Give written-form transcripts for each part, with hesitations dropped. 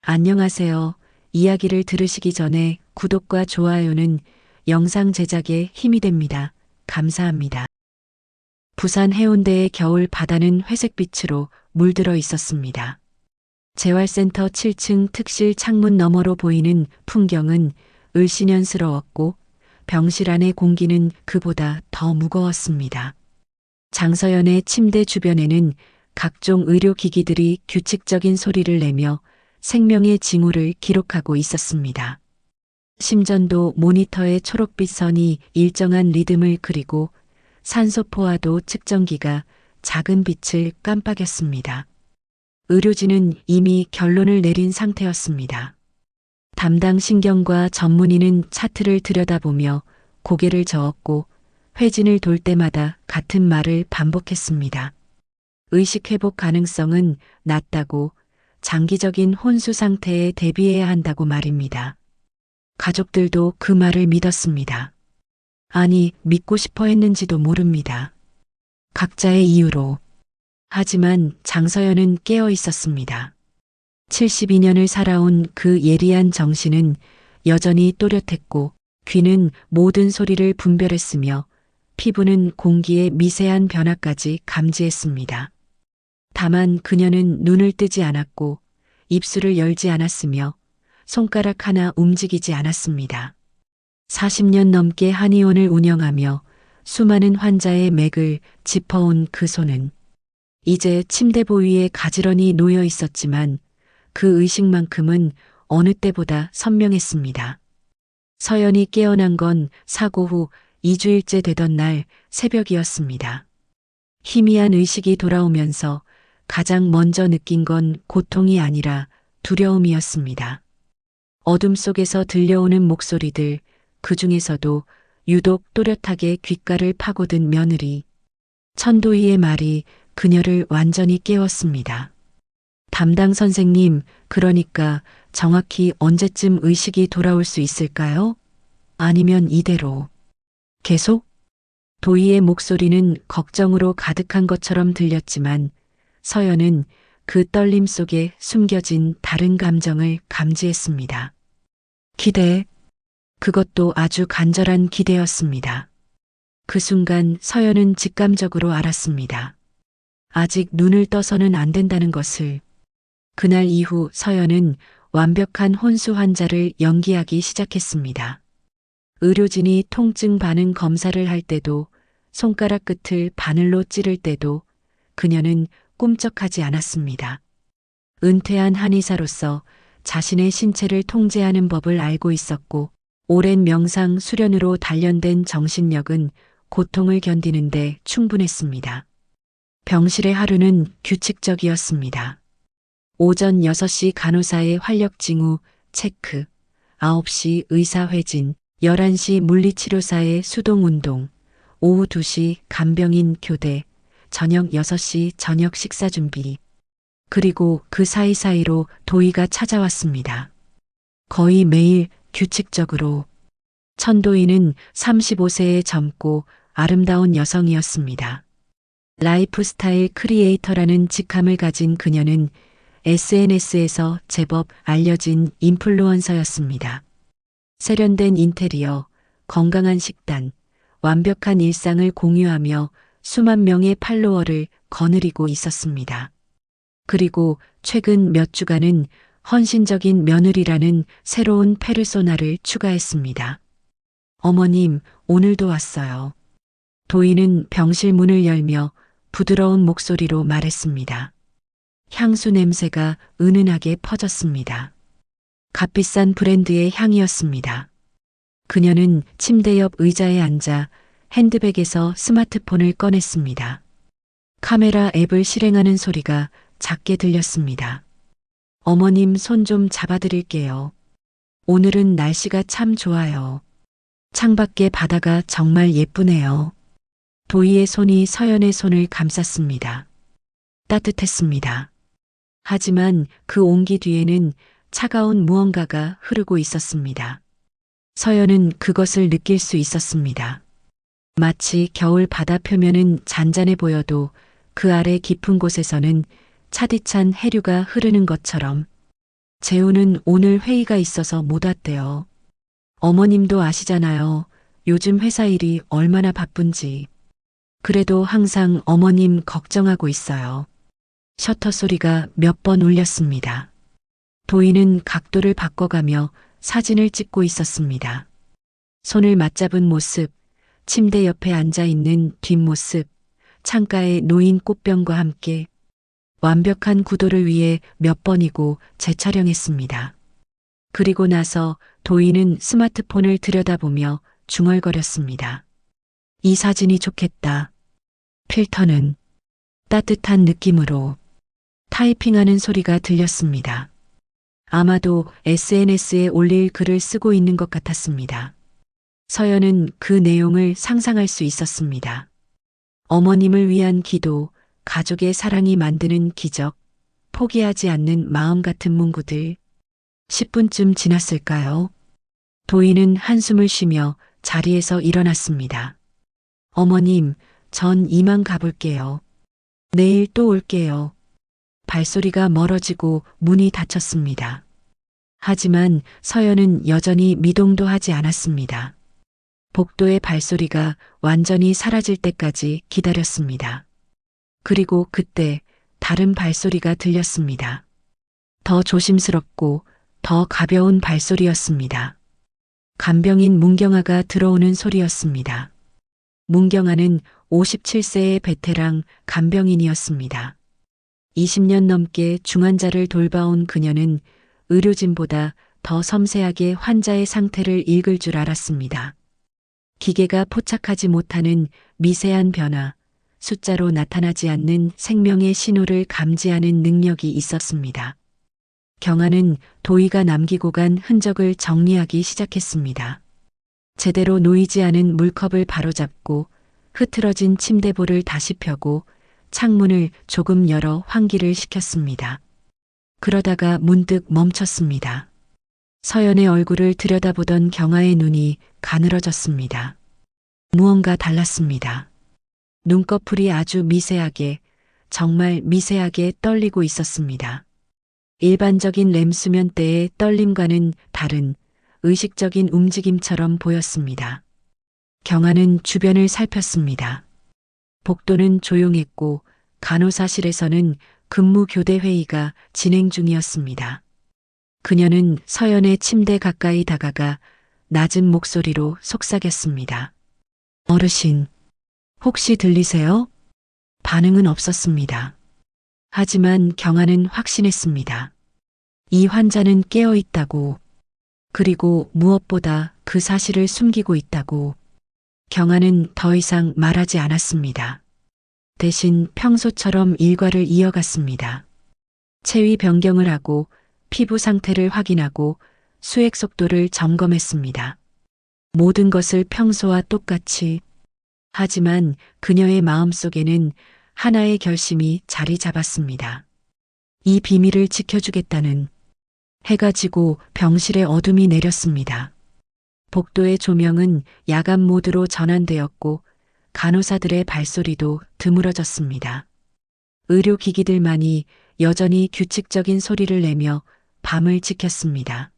안녕하세요. 이야기를 들으시기 전에 구독과 좋아요는 영상 제작에 힘이 됩니다. 감사합니다. 부산 해운대의 겨울 바다는 회색빛으로 물들어 있었습니다. 재활센터 7층 특실 창문 너머로 보이는 풍경은 을씨년스러웠고 병실 안의 공기는 그보다 더 무거웠습니다. 장서연의 침대 주변에는 각종 의료기기들이 규칙적인 소리를 내며 생명의 징후를 기록하고 있었습니다. 심전도 모니터의 초록빛 선이 일정한 리듬을 그리고 산소포화도 측정기가 작은 빛을 깜빡였습니다. 의료진은 이미 결론을 내린 상태였습니다. 담당 신경과 전문의는 차트를 들여다보며 고개를 저었고 회진을 돌 때마다 같은 말을 반복했습니다. 의식 회복 가능성은 낮다고, 장기적인 혼수 상태에 대비해야 한다고 말입니다. 가족들도 그 말을 믿었습니다. 아니, 믿고 싶어 했는지도 모릅니다. 각자의 이유로. 하지만 장서연은 깨어 있었습니다. 72년을 살아온 그 예리한 정신은 여전히 또렷했고 귀는 모든 소리를 분별했으며 피부는 공기의 미세한 변화까지 감지했습니다. 다만 그녀는 눈을 뜨지 않았고 입술을 열지 않았으며 손가락 하나 움직이지 않았습니다. 40년 넘게 한의원을 운영하며 수많은 환자의 맥을 짚어온 그 손은 이제 침대보 위에 가지런히 놓여 있었지만 그 의식만큼은 어느 때보다 선명했습니다. 서연이 깨어난 건 사고 후 2주일째 되던 날 새벽이었습니다. 희미한 의식이 돌아오면서 가장 먼저 느낀 건 고통이 아니라 두려움이었습니다. 어둠 속에서 들려오는 목소리들, 그 중에서도 유독 또렷하게 귓가를 파고든 며느리. 천도희의 말이 그녀를 완전히 깨웠습니다. 담당 선생님, 그러니까 정확히 언제쯤 의식이 돌아올 수 있을까요? 아니면 이대로 계속? 도희의 목소리는 걱정으로 가득한 것처럼 들렸지만 서연은 그 떨림 속에 숨겨진 다른 감정을 감지했습니다. 기대. 그것도 아주 간절한 기대였습니다. 그 순간 서연은 직감적으로 알았습니다. 아직 눈을 떠서는 안 된다는 것을. 그날 이후 서연은 완벽한 혼수 환자를 연기하기 시작했습니다. 의료진이 통증 반응 검사를 할 때도 손가락 끝을 바늘로 찌를 때도 그녀는 꿈쩍하지 않았습니다. 은퇴한 한의사로서 자신의 신체를 통제하는 법을 알고 있었고 오랜 명상 수련으로 단련된 정신력은 고통을 견디는데 충분했습니다. 병실의 하루는 규칙적이었습니다. 오전 6시 간호사의 활력 징후 체크, 9시 의사 회진, 11시 물리치료사의 수동 운동, 오후 2시 간병인 교대, 저녁 6시 저녁 식사 준비. 그리고 그 사이사이로 도희가 찾아왔습니다. 거의 매일 규칙적으로. 천도희는 35세의 젊고 아름다운 여성이었습니다. 라이프스타일 크리에이터라는 직함을 가진 그녀는 SNS에서 제법 알려진 인플루언서였습니다. 세련된 인테리어, 건강한 식단, 완벽한 일상을 공유하며 수만 명의 팔로워를 거느리고 있었습니다. 그리고 최근 몇 주간은 헌신적인 며느리라는 새로운 페르소나를 추가했습니다. 어머님, 오늘도 왔어요. 도희는 병실 문을 열며 부드러운 목소리로 말했습니다. 향수 냄새가 은은하게 퍼졌습니다. 값비싼 브랜드의 향이었습니다. 그녀는 침대 옆 의자에 앉아 핸드백에서 스마트폰을 꺼냈습니다. 카메라 앱을 실행하는 소리가 작게 들렸습니다. 어머님 손 좀 잡아드릴게요. 오늘은 날씨가 참 좋아요. 창밖의 바다가 정말 예쁘네요. 도희의 손이 서연의 손을 감쌌습니다. 따뜻했습니다. 하지만 그 온기 뒤에는 차가운 무언가가 흐르고 있었습니다. 서연은 그것을 느낄 수 있었습니다. 마치 겨울 바다 표면은 잔잔해 보여도 그 아래 깊은 곳에서는 차디찬 해류가 흐르는 것처럼 재우는 오늘 회의가 있어서 못 왔대요. 어머님도 아시잖아요. 요즘 회사 일이 얼마나 바쁜지. 그래도 항상 어머님 걱정하고 있어요. 셔터 소리가 몇 번 울렸습니다. 도희는 각도를 바꿔가며 사진을 찍고 있었습니다. 손을 맞잡은 모습, 침대 옆에 앉아 있는 뒷모습, 창가에 놓인 꽃병과 함께 완벽한 구도를 위해 몇 번이고 재촬영했습니다. 그리고 나서 도희는 스마트폰을 들여다보며 중얼거렸습니다. 이 사진이 좋겠다. 필터는 따뜻한 느낌으로 타이핑하는 소리가 들렸습니다. 아마도 SNS에 올릴 글을 쓰고 있는 것 같았습니다. 서연은 그 내용을 상상할 수 있었습니다. 어머님을 위한 기도, 가족의 사랑이 만드는 기적, 포기하지 않는 마음 같은 문구들. 10분쯤 지났을까요? 도희는 한숨을 쉬며 자리에서 일어났습니다. 어머님, 전 이만 가볼게요. 내일 또 올게요. 발소리가 멀어지고 문이 닫혔습니다. 하지만 서연은 여전히 미동도 하지 않았습니다. 복도의 발소리가 완전히 사라질 때까지 기다렸습니다. 그리고 그때 다른 발소리가 들렸습니다. 더 조심스럽고 더 가벼운 발소리였습니다. 간병인 문경아가 들어오는 소리였습니다. 문경아는 57세의 베테랑 간병인이었습니다. 20년 넘게 중환자를 돌봐온 그녀는 의료진보다 더 섬세하게 환자의 상태를 읽을 줄 알았습니다. 기계가 포착하지 못하는 미세한 변화, 숫자로 나타나지 않는 생명의 신호를 감지하는 능력이 있었습니다. 경아는 도희가 남기고 간 흔적을 정리하기 시작했습니다. 제대로 놓이지 않은 물컵을 바로잡고 흐트러진 침대볼을 다시 펴고 창문을 조금 열어 환기를 시켰습니다. 그러다가 문득 멈췄습니다. 서연의 얼굴을 들여다보던 경아의 눈이 가늘어졌습니다. 무언가 달랐습니다. 눈꺼풀이 아주 미세하게, 정말 미세하게 떨리고 있었습니다. 일반적인 램 수면 때의 떨림과는 다른 의식적인 움직임처럼 보였습니다. 경아는 주변을 살폈습니다. 복도는 조용했고 간호사실에서는 근무 교대 회의가 진행 중이었습니다. 그녀는 서연의 침대 가까이 다가가 낮은 목소리로 속삭였습니다. 어르신, 혹시 들리세요? 반응은 없었습니다. 하지만 경아는 확신했습니다. 이 환자는 깨어 있다고, 그리고 무엇보다 그 사실을 숨기고 있다고. 경아는 더 이상 말하지 않았습니다. 대신 평소처럼 일과를 이어갔습니다. 체위 변경을 하고 피부 상태를 확인하고 수액 속도를 점검했습니다. 모든 것을 평소와 똑같이. 하지만 그녀의 마음속에는 하나의 결심이 자리 잡았습니다. 이 비밀을 지켜주겠다는. 해가 지고 병실에 어둠이 내렸습니다. 복도의 조명은 야간 모드로 전환되었고 간호사들의 발소리도 드물어졌습니다. 의료기기들만이 여전히 규칙적인 소리를 내며 밤을 지켰습니다.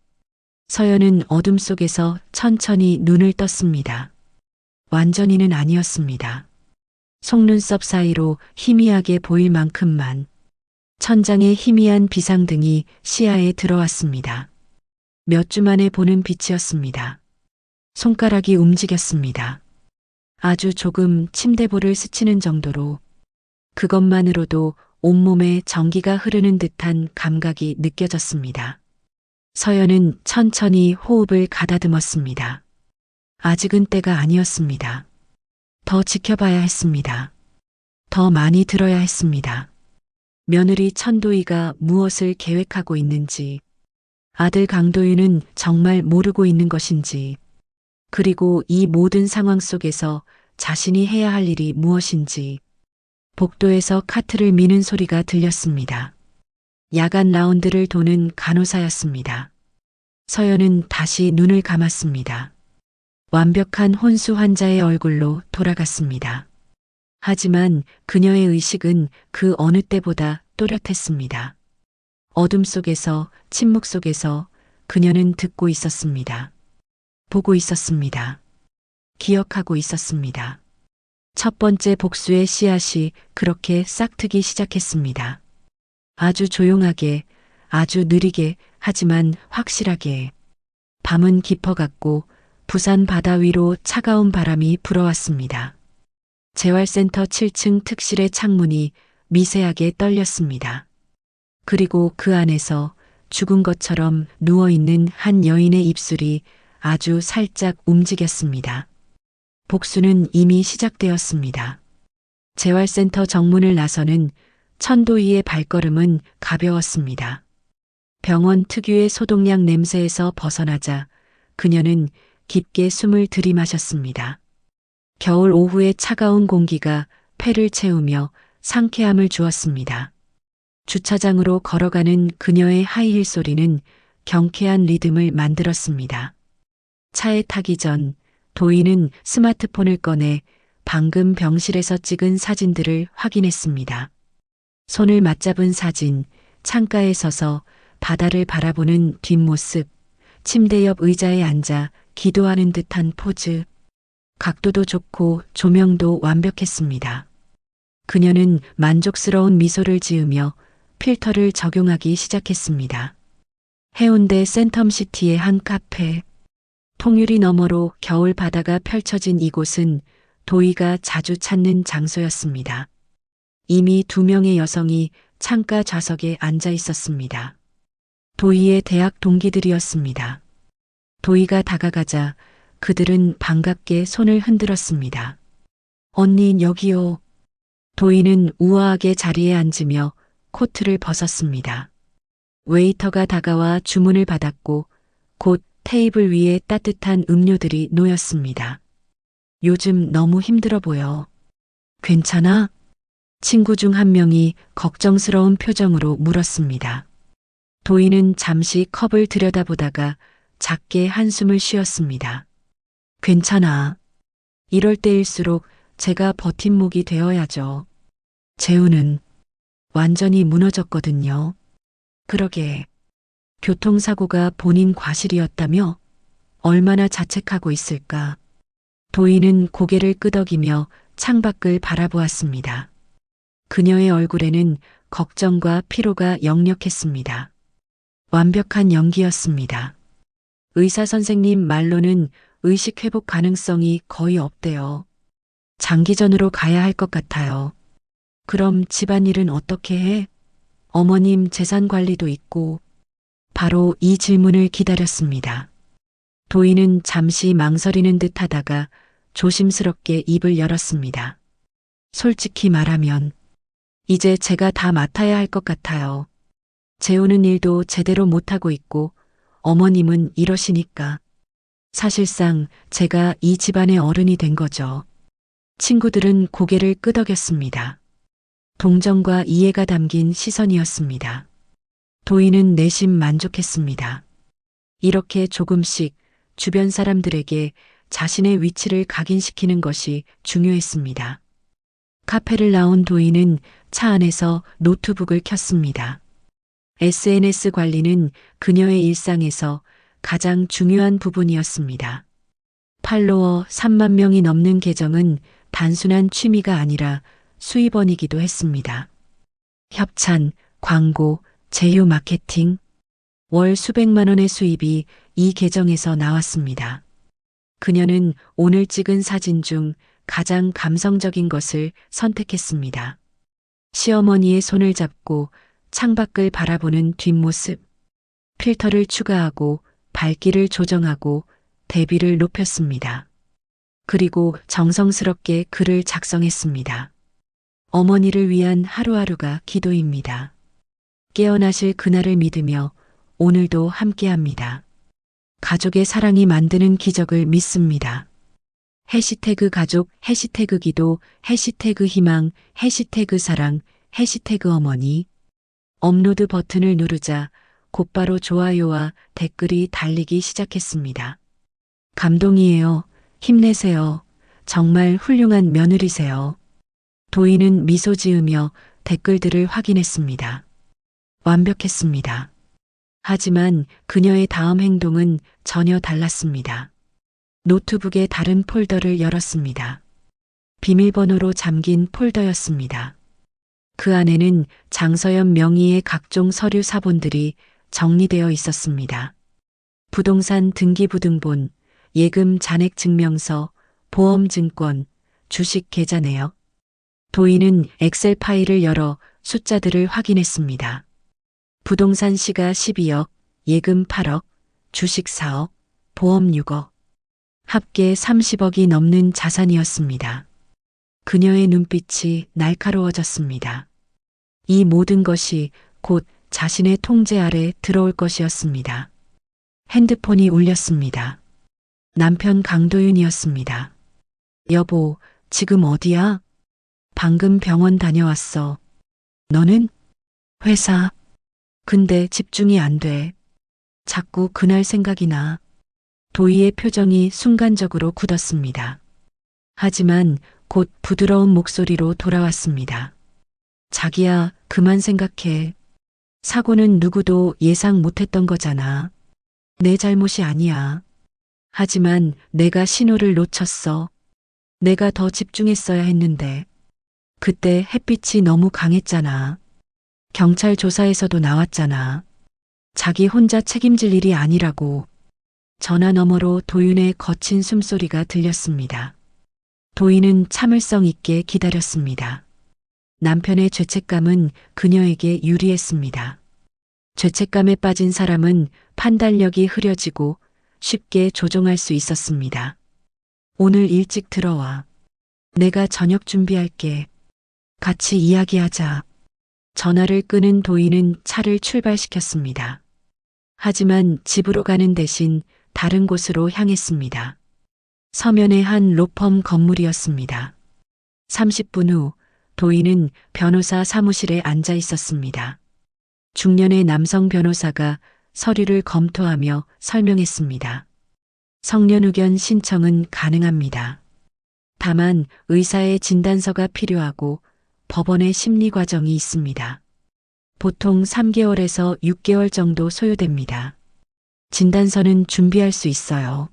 서연은 어둠 속에서 천천히 눈을 떴습니다. 완전히는 아니었습니다. 속눈썹 사이로 희미하게 보일 만큼만. 천장에 희미한 비상등이 시야에 들어왔습니다. 몇 주 만에 보는 빛이었습니다. 손가락이 움직였습니다. 아주 조금 침대볼을 스치는 정도로. 그것만으로도 온몸에 전기가 흐르는 듯한 감각이 느껴졌습니다. 서연은 천천히 호흡을 가다듬었습니다. 아직은 때가 아니었습니다. 더 지켜봐야 했습니다. 더 많이 들어야 했습니다. 며느리 천도희가 무엇을 계획하고 있는지, 아들 강도윤은 정말 모르고 있는 것인지, 그리고 이 모든 상황 속에서 자신이 해야 할 일이 무엇인지. 복도에서 카트를 미는 소리가 들렸습니다. 야간 라운드를 도는 간호사였습니다. 서연은 다시 눈을 감았습니다. 완벽한 혼수 환자의 얼굴로 돌아갔습니다. 하지만 그녀의 의식은 그 어느 때보다 또렷했습니다. 어둠 속에서, 침묵 속에서 그녀는 듣고 있었습니다. 보고 있었습니다. 기억하고 있었습니다. 첫 번째 복수의 씨앗이 그렇게 싹트기 시작했습니다. 아주 조용하게, 아주 느리게, 하지만 확실하게. 밤은 깊어갔고 부산 바다 위로 차가운 바람이 불어왔습니다. 재활센터 7층 특실의 창문이 미세하게 떨렸습니다. 그리고 그 안에서 죽은 것처럼 누워있는 한 여인의 입술이 아주 살짝 움직였습니다. 복수는 이미 시작되었습니다. 재활센터 정문을 나서는 천도희의 발걸음은 가벼웠습니다. 병원 특유의 소독약 냄새에서 벗어나자 그녀는 깊게 숨을 들이마셨습니다. 겨울 오후의 차가운 공기가 폐를 채우며 상쾌함을 주었습니다. 주차장으로 걸어가는 그녀의 하이힐 소리는 경쾌한 리듬을 만들었습니다. 차에 타기 전 도희는 스마트폰을 꺼내 방금 병실에서 찍은 사진들을 확인했습니다. 손을 맞잡은 사진, 창가에 서서 바다를 바라보는 뒷모습, 침대 옆 의자에 앉아 기도하는 듯한 포즈. 각도도 좋고 조명도 완벽했습니다. 그녀는 만족스러운 미소를 지으며 필터를 적용하기 시작했습니다. 해운대 센텀시티의 한 카페. 통유리 너머로 겨울 바다가 펼쳐진 이곳은 도희가 자주 찾는 장소였습니다. 이미 2명의 여성이 창가 좌석에 앉아 있었습니다. 도희의 대학 동기들이었습니다. 도희가 다가가자 그들은 반갑게 손을 흔들었습니다. 언니 여기요. 도희는 우아하게 자리에 앉으며 코트를 벗었습니다. 웨이터가 다가와 주문을 받았고 곧 테이블 위에 따뜻한 음료들이 놓였습니다. 요즘 너무 힘들어 보여. 괜찮아? 친구 중 한 명이 걱정스러운 표정으로 물었습니다. 도희는 잠시 컵을 들여다보다가 작게 한숨을 쉬었습니다. 괜찮아. 이럴 때일수록 제가 버팀목이 되어야죠. 재우는 완전히 무너졌거든요. 그러게. 교통사고가 본인 과실이었다며? 얼마나 자책하고 있을까. 도희는 고개를 끄덕이며 창밖을 바라보았습니다. 그녀의 얼굴에는 걱정과 피로가 역력했습니다. 완벽한 연기였습니다. 의사 선생님 말로는 의식 회복 가능성이 거의 없대요. 장기전으로 가야 할 것 같아요. 그럼 집안일은 어떻게 해? 어머님 재산 관리도 있고. 바로 이 질문을 기다렸습니다. 도희는 잠시 망설이는 듯 하다가 조심스럽게 입을 열었습니다. 솔직히 말하면 이제 제가 다 맡아야 할 것 같아요. 재우는 일도 제대로 못하고 있고 어머님은 이러시니까. 사실상 제가 이 집안의 어른이 된 거죠. 친구들은 고개를 끄덕였습니다. 동정과 이해가 담긴 시선이었습니다. 도희는 내심 만족했습니다. 이렇게 조금씩 주변 사람들에게 자신의 위치를 각인시키는 것이 중요했습니다. 카페를 나온 도희는 차 안에서 노트북을 켰습니다. SNS 관리는 그녀의 일상에서 가장 중요한 부분이었습니다. 팔로워 3만 명이 넘는 계정은 단순한 취미가 아니라 수입원이기도 했습니다. 협찬, 광고, 제휴 마케팅, 월 수백만 원의 수입이 이 계정에서 나왔습니다. 그녀는 오늘 찍은 사진 중 가장 감성적인 것을 선택했습니다. 시어머니의 손을 잡고 창밖을 바라보는 뒷모습, 필터를 추가하고 밝기를 조정하고 대비를 높였습니다. 그리고 정성스럽게 글을 작성했습니다. 어머니를 위한 하루하루가 기도입니다. 깨어나실 그날을 믿으며 오늘도 함께합니다. 가족의 사랑이 만드는 기적을 믿습니다. 해시태그 가족, 해시태그 기도, 해시태그 희망, 해시태그 사랑, 해시태그 어머니. 업로드 버튼을 누르자 곧바로 좋아요와 댓글이 달리기 시작했습니다. 감동이에요. 힘내세요. 정말 훌륭한 며느리세요. 도희는 미소 지으며 댓글들을 확인했습니다. 완벽했습니다. 하지만 그녀의 다음 행동은 전혀 달랐습니다. 노트북의 다른 폴더를 열었습니다. 비밀번호로 잠긴 폴더였습니다. 그 안에는 장서연 명의의 각종 서류 사본들이 정리되어 있었습니다. 부동산 등기부등본, 예금 잔액 증명서, 보험증권, 주식 계좌 내역. 도인은 엑셀 파일을 열어 숫자들을 확인했습니다. 부동산 시가 12억, 예금 8억, 주식 4억, 보험 6억. 합계 30억이 넘는 자산이었습니다. 그녀의 눈빛이 날카로워졌습니다. 이 모든 것이 곧 자신의 통제 아래 들어올 것이었습니다. 핸드폰이 울렸습니다. 남편 강도윤이었습니다. 여보, 지금 어디야? 방금 병원 다녀왔어. 너는? 회사. 근데 집중이 안 돼. 자꾸 그날 생각이 나. 도희의 표정이 순간적으로 굳었습니다. 하지만 곧 부드러운 목소리로 돌아왔습니다. 자기야, 그만 생각해. 사고는 누구도 예상 못했던 거잖아. 내 잘못이 아니야. 하지만 내가 신호를 놓쳤어. 내가 더 집중했어야 했는데. 그때 햇빛이 너무 강했잖아. 경찰 조사에서도 나왔잖아. 자기 혼자 책임질 일이 아니라고. 전화 너머로 도윤의 거친 숨소리가 들렸습니다. 도인은 참을성 있게 기다렸습니다. 남편의 죄책감은 그녀에게 유리했습니다. 죄책감에 빠진 사람은 판단력이 흐려지고 쉽게 조종할 수 있었습니다. 오늘 일찍 들어와. 내가 저녁 준비할게. 같이 이야기하자. 전화를 끊은 도인은 차를 출발시켰습니다. 하지만 집으로 가는 대신 다른 곳으로 향했습니다. 서면의 한 로펌 건물이었습니다. 30분 후 도인은 변호사 사무실에 앉아 있었습니다. 중년의 남성 변호사가 서류를 검토하며 설명했습니다. 성년 의견 신청은 가능합니다. 다만 의사의 진단서가 필요하고 법원의 심리 과정이 있습니다. 보통 3개월에서 6개월 정도 소요됩니다. 진단서는 준비할 수 있어요.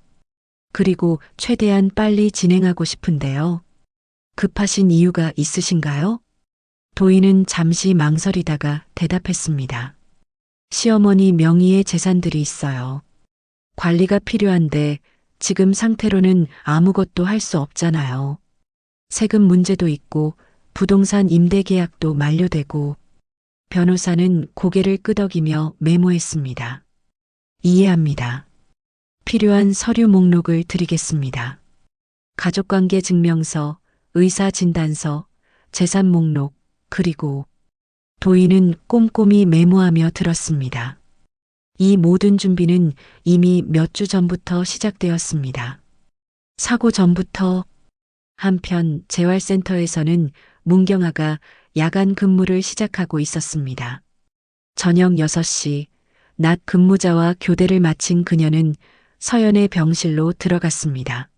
그리고 최대한 빨리 진행하고 싶은데요. 급하신 이유가 있으신가요? 도인은 잠시 망설이다가 대답했습니다. 시어머니 명의의 재산들이 있어요. 관리가 필요한데 지금 상태로는 아무것도 할 수 없잖아요. 세금 문제도 있고 부동산 임대 계약도 만료되고. 변호사는 고개를 끄덕이며 메모했습니다. 이해합니다. 필요한 서류 목록을 드리겠습니다. 가족관계 증명서, 의사 진단서, 재산 목록, 그리고 도인은 꼼꼼히 메모하며 들었습니다. 이 모든 준비는 이미 몇 주 전부터 시작되었습니다. 사고 전부터. 한편 재활센터에서는 문경아가 야간 근무를 시작하고 있었습니다. 저녁 6시, 낮 근무자와 교대를 마친 그녀는 서연의 병실로 들어갔습니다.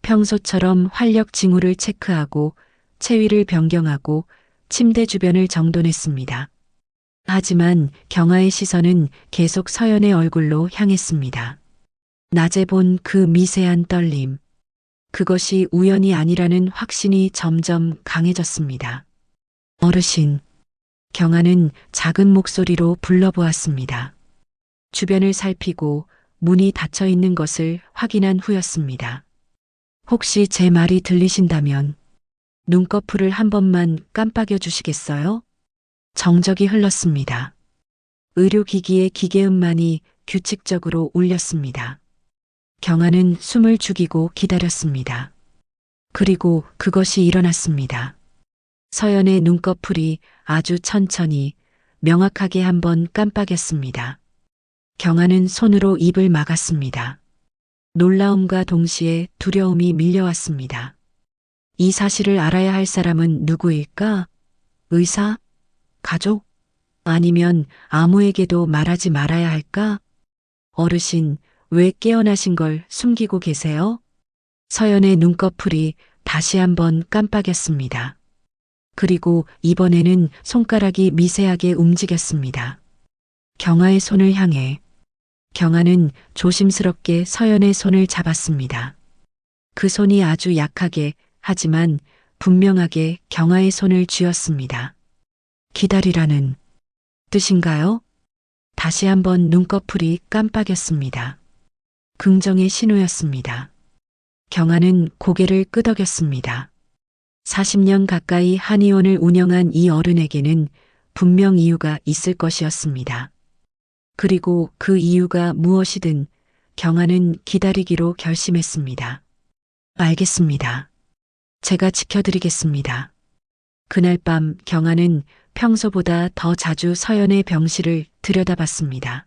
평소처럼 활력 징후를 체크하고 체위를 변경하고 침대 주변을 정돈했습니다. 하지만 경아의 시선은 계속 서연의 얼굴로 향했습니다. 낮에 본 그 미세한 떨림. 그것이 우연이 아니라는 확신이 점점 강해졌습니다. 어르신. 경아는 작은 목소리로 불러보았습니다. 주변을 살피고 문이 닫혀 있는 것을 확인한 후였습니다. 혹시 제 말이 들리신다면 눈꺼풀을 한 번만 깜빡여 주시겠어요? 정적이 흘렀습니다. 의료기기의 기계음만이 규칙적으로 울렸습니다. 경아는 숨을 죽이고 기다렸습니다. 그리고 그것이 일어났습니다. 서연의 눈꺼풀이 아주 천천히 명확하게 한번 깜빡였습니다. 경아는 손으로 입을 막았습니다. 놀라움과 동시에 두려움이 밀려왔습니다. 이 사실을 알아야 할 사람은 누구일까? 의사? 가족? 아니면 아무에게도 말하지 말아야 할까? 어르신, 왜 깨어나신 걸 숨기고 계세요? 서연의 눈꺼풀이 다시 한번 깜빡였습니다. 그리고 이번에는 손가락이 미세하게 움직였습니다. 경아의 손을 향해. 경아는 조심스럽게 서연의 손을 잡았습니다. 그 손이 아주 약하게 하지만 분명하게 경아의 손을 쥐었습니다. 기다리라는 뜻인가요? 다시 한번 눈꺼풀이 깜빡였습니다. 긍정의 신호였습니다. 경아는 고개를 끄덕였습니다. 40년 가까이 한의원을 운영한 이 어른에게는 분명 이유가 있을 것이었습니다. 그리고 그 이유가 무엇이든 경아는 기다리기로 결심했습니다. 알겠습니다. 제가 지켜드리겠습니다. 그날 밤 경아는 평소보다 더 자주 서연의 병실을 들여다봤습니다.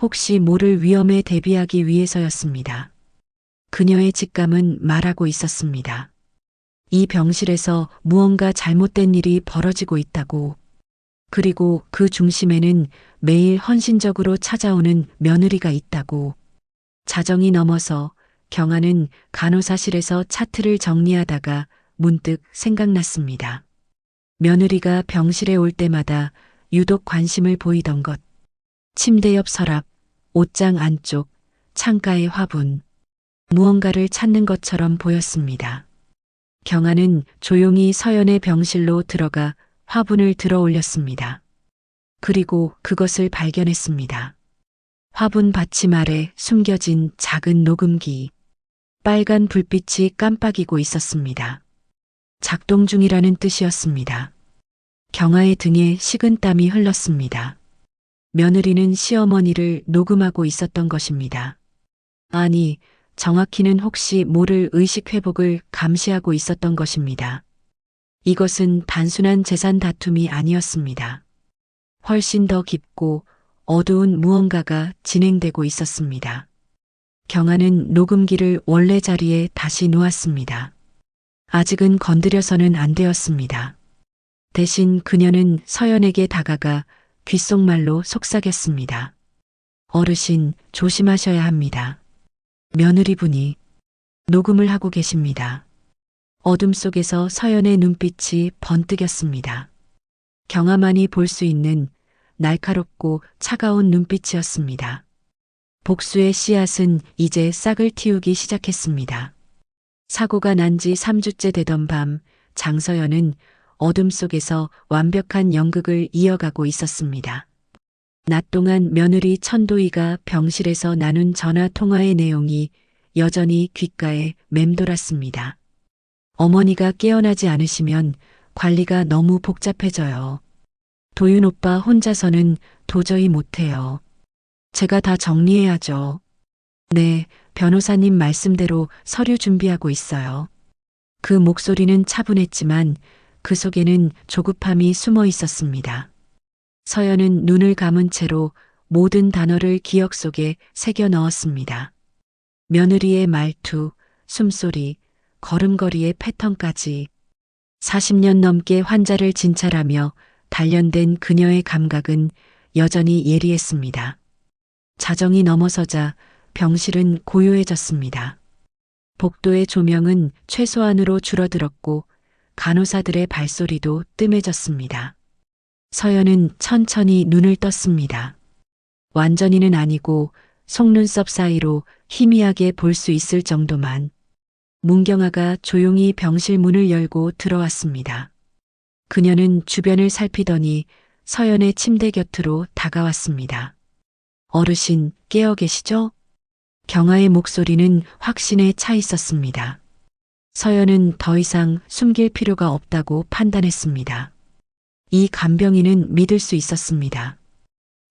혹시 모를 위험에 대비하기 위해서였습니다. 그녀의 직감은 말하고 있었습니다. 이 병실에서 무언가 잘못된 일이 벌어지고 있다고. 그리고 그 중심에는 매일 헌신적으로 찾아오는 며느리가 있다고. 자정이 넘어서 경아는 간호사실에서 차트를 정리하다가 문득 생각났습니다. 며느리가 병실에 올 때마다 유독 관심을 보이던 것. 침대 옆 서랍, 옷장 안쪽, 창가의 화분. 무언가를 찾는 것처럼 보였습니다. 경아는 조용히 서연의 병실로 들어가 화분을 들어 올렸습니다. 그리고 그것을 발견했습니다. 화분 받침 아래 숨겨진 작은 녹음기. 빨간 불빛이 깜빡이고 있었습니다. 작동 중이라는 뜻이었습니다. 경아의 등에 식은땀이 흘렀습니다. 며느리는 시어머니를 녹음하고 있었던 것입니다. 아니, 정확히는 혹시 모를 의식 회복을 감시하고 있었던 것입니다. 이것은 단순한 재산 다툼이 아니었습니다. 훨씬 더 깊고 어두운 무언가가 진행되고 있었습니다. 경아는 녹음기를 원래 자리에 다시 놓았습니다. 아직은 건드려서는 안 되었습니다. 대신 그녀는 서연에게 다가가 귓속말로 속삭였습니다. 어르신, 조심하셔야 합니다. 며느리분이 녹음을 하고 계십니다. 어둠 속에서 서연의 눈빛이 번뜩였습니다. 경아만이 볼 수 있는 날카롭고 차가운 눈빛이었습니다. 복수의 씨앗은 이제 싹을 틔우기 시작했습니다. 사고가 난 지 3주째 되던 밤, 장서연은 어둠 속에서 완벽한 연극을 이어가고 있었습니다. 낮 동안 며느리 천도희가 병실에서 나눈 전화 통화의 내용이 여전히 귓가에 맴돌았습니다. 어머니가 깨어나지 않으시면 관리가 너무 복잡해져요. 도윤 오빠 혼자서는 도저히 못해요. 제가 다 정리해야죠. 네, 변호사님 말씀대로 서류 준비하고 있어요. 그 목소리는 차분했지만 그 속에는 조급함이 숨어 있었습니다. 서연은 눈을 감은 채로 모든 단어를 기억 속에 새겨 넣었습니다. 며느리의 말투, 숨소리, 걸음걸이의 패턴까지 40년 넘게 환자를 진찰하며 단련된 그녀의 감각은 여전히 예리했습니다. 자정이 넘어서자 병실은 고요해졌습니다. 복도의 조명은 최소한으로 줄어들었고 간호사들의 발소리도 뜸해졌습니다. 서연은 천천히 눈을 떴습니다. 완전히는 아니고 속눈썹 사이로 희미하게 볼 수 있을 정도만. 문경아가 조용히 병실 문을 열고 들어왔습니다. 그녀는 주변을 살피더니 서연의 침대 곁으로 다가왔습니다. 어르신, 깨어 계시죠? 경아의 목소리는 확신에 차 있었습니다. 서연은 더 이상 숨길 필요가 없다고 판단했습니다. 이 간병인은 믿을 수 있었습니다.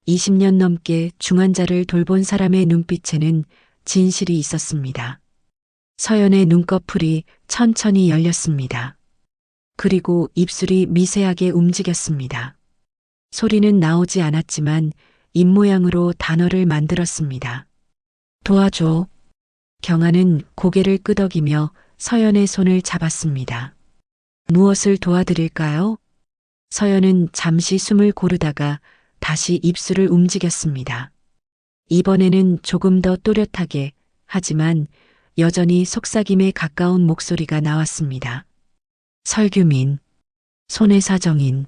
20년 넘게 중환자를 돌본 사람의 눈빛에는 진실이 있었습니다. 서연의 눈꺼풀이 천천히 열렸습니다. 그리고 입술이 미세하게 움직였습니다. 소리는 나오지 않았지만 입모양으로 단어를 만들었습니다. 도와줘. 경아는 고개를 끄덕이며 서연의 손을 잡았습니다. 무엇을 도와드릴까요? 서연은 잠시 숨을 고르다가 다시 입술을 움직였습니다. 이번에는 조금 더 또렷하게, 하지만 여전히 속삭임에 가까운 목소리가 나왔습니다. 설규민, 손해사정인,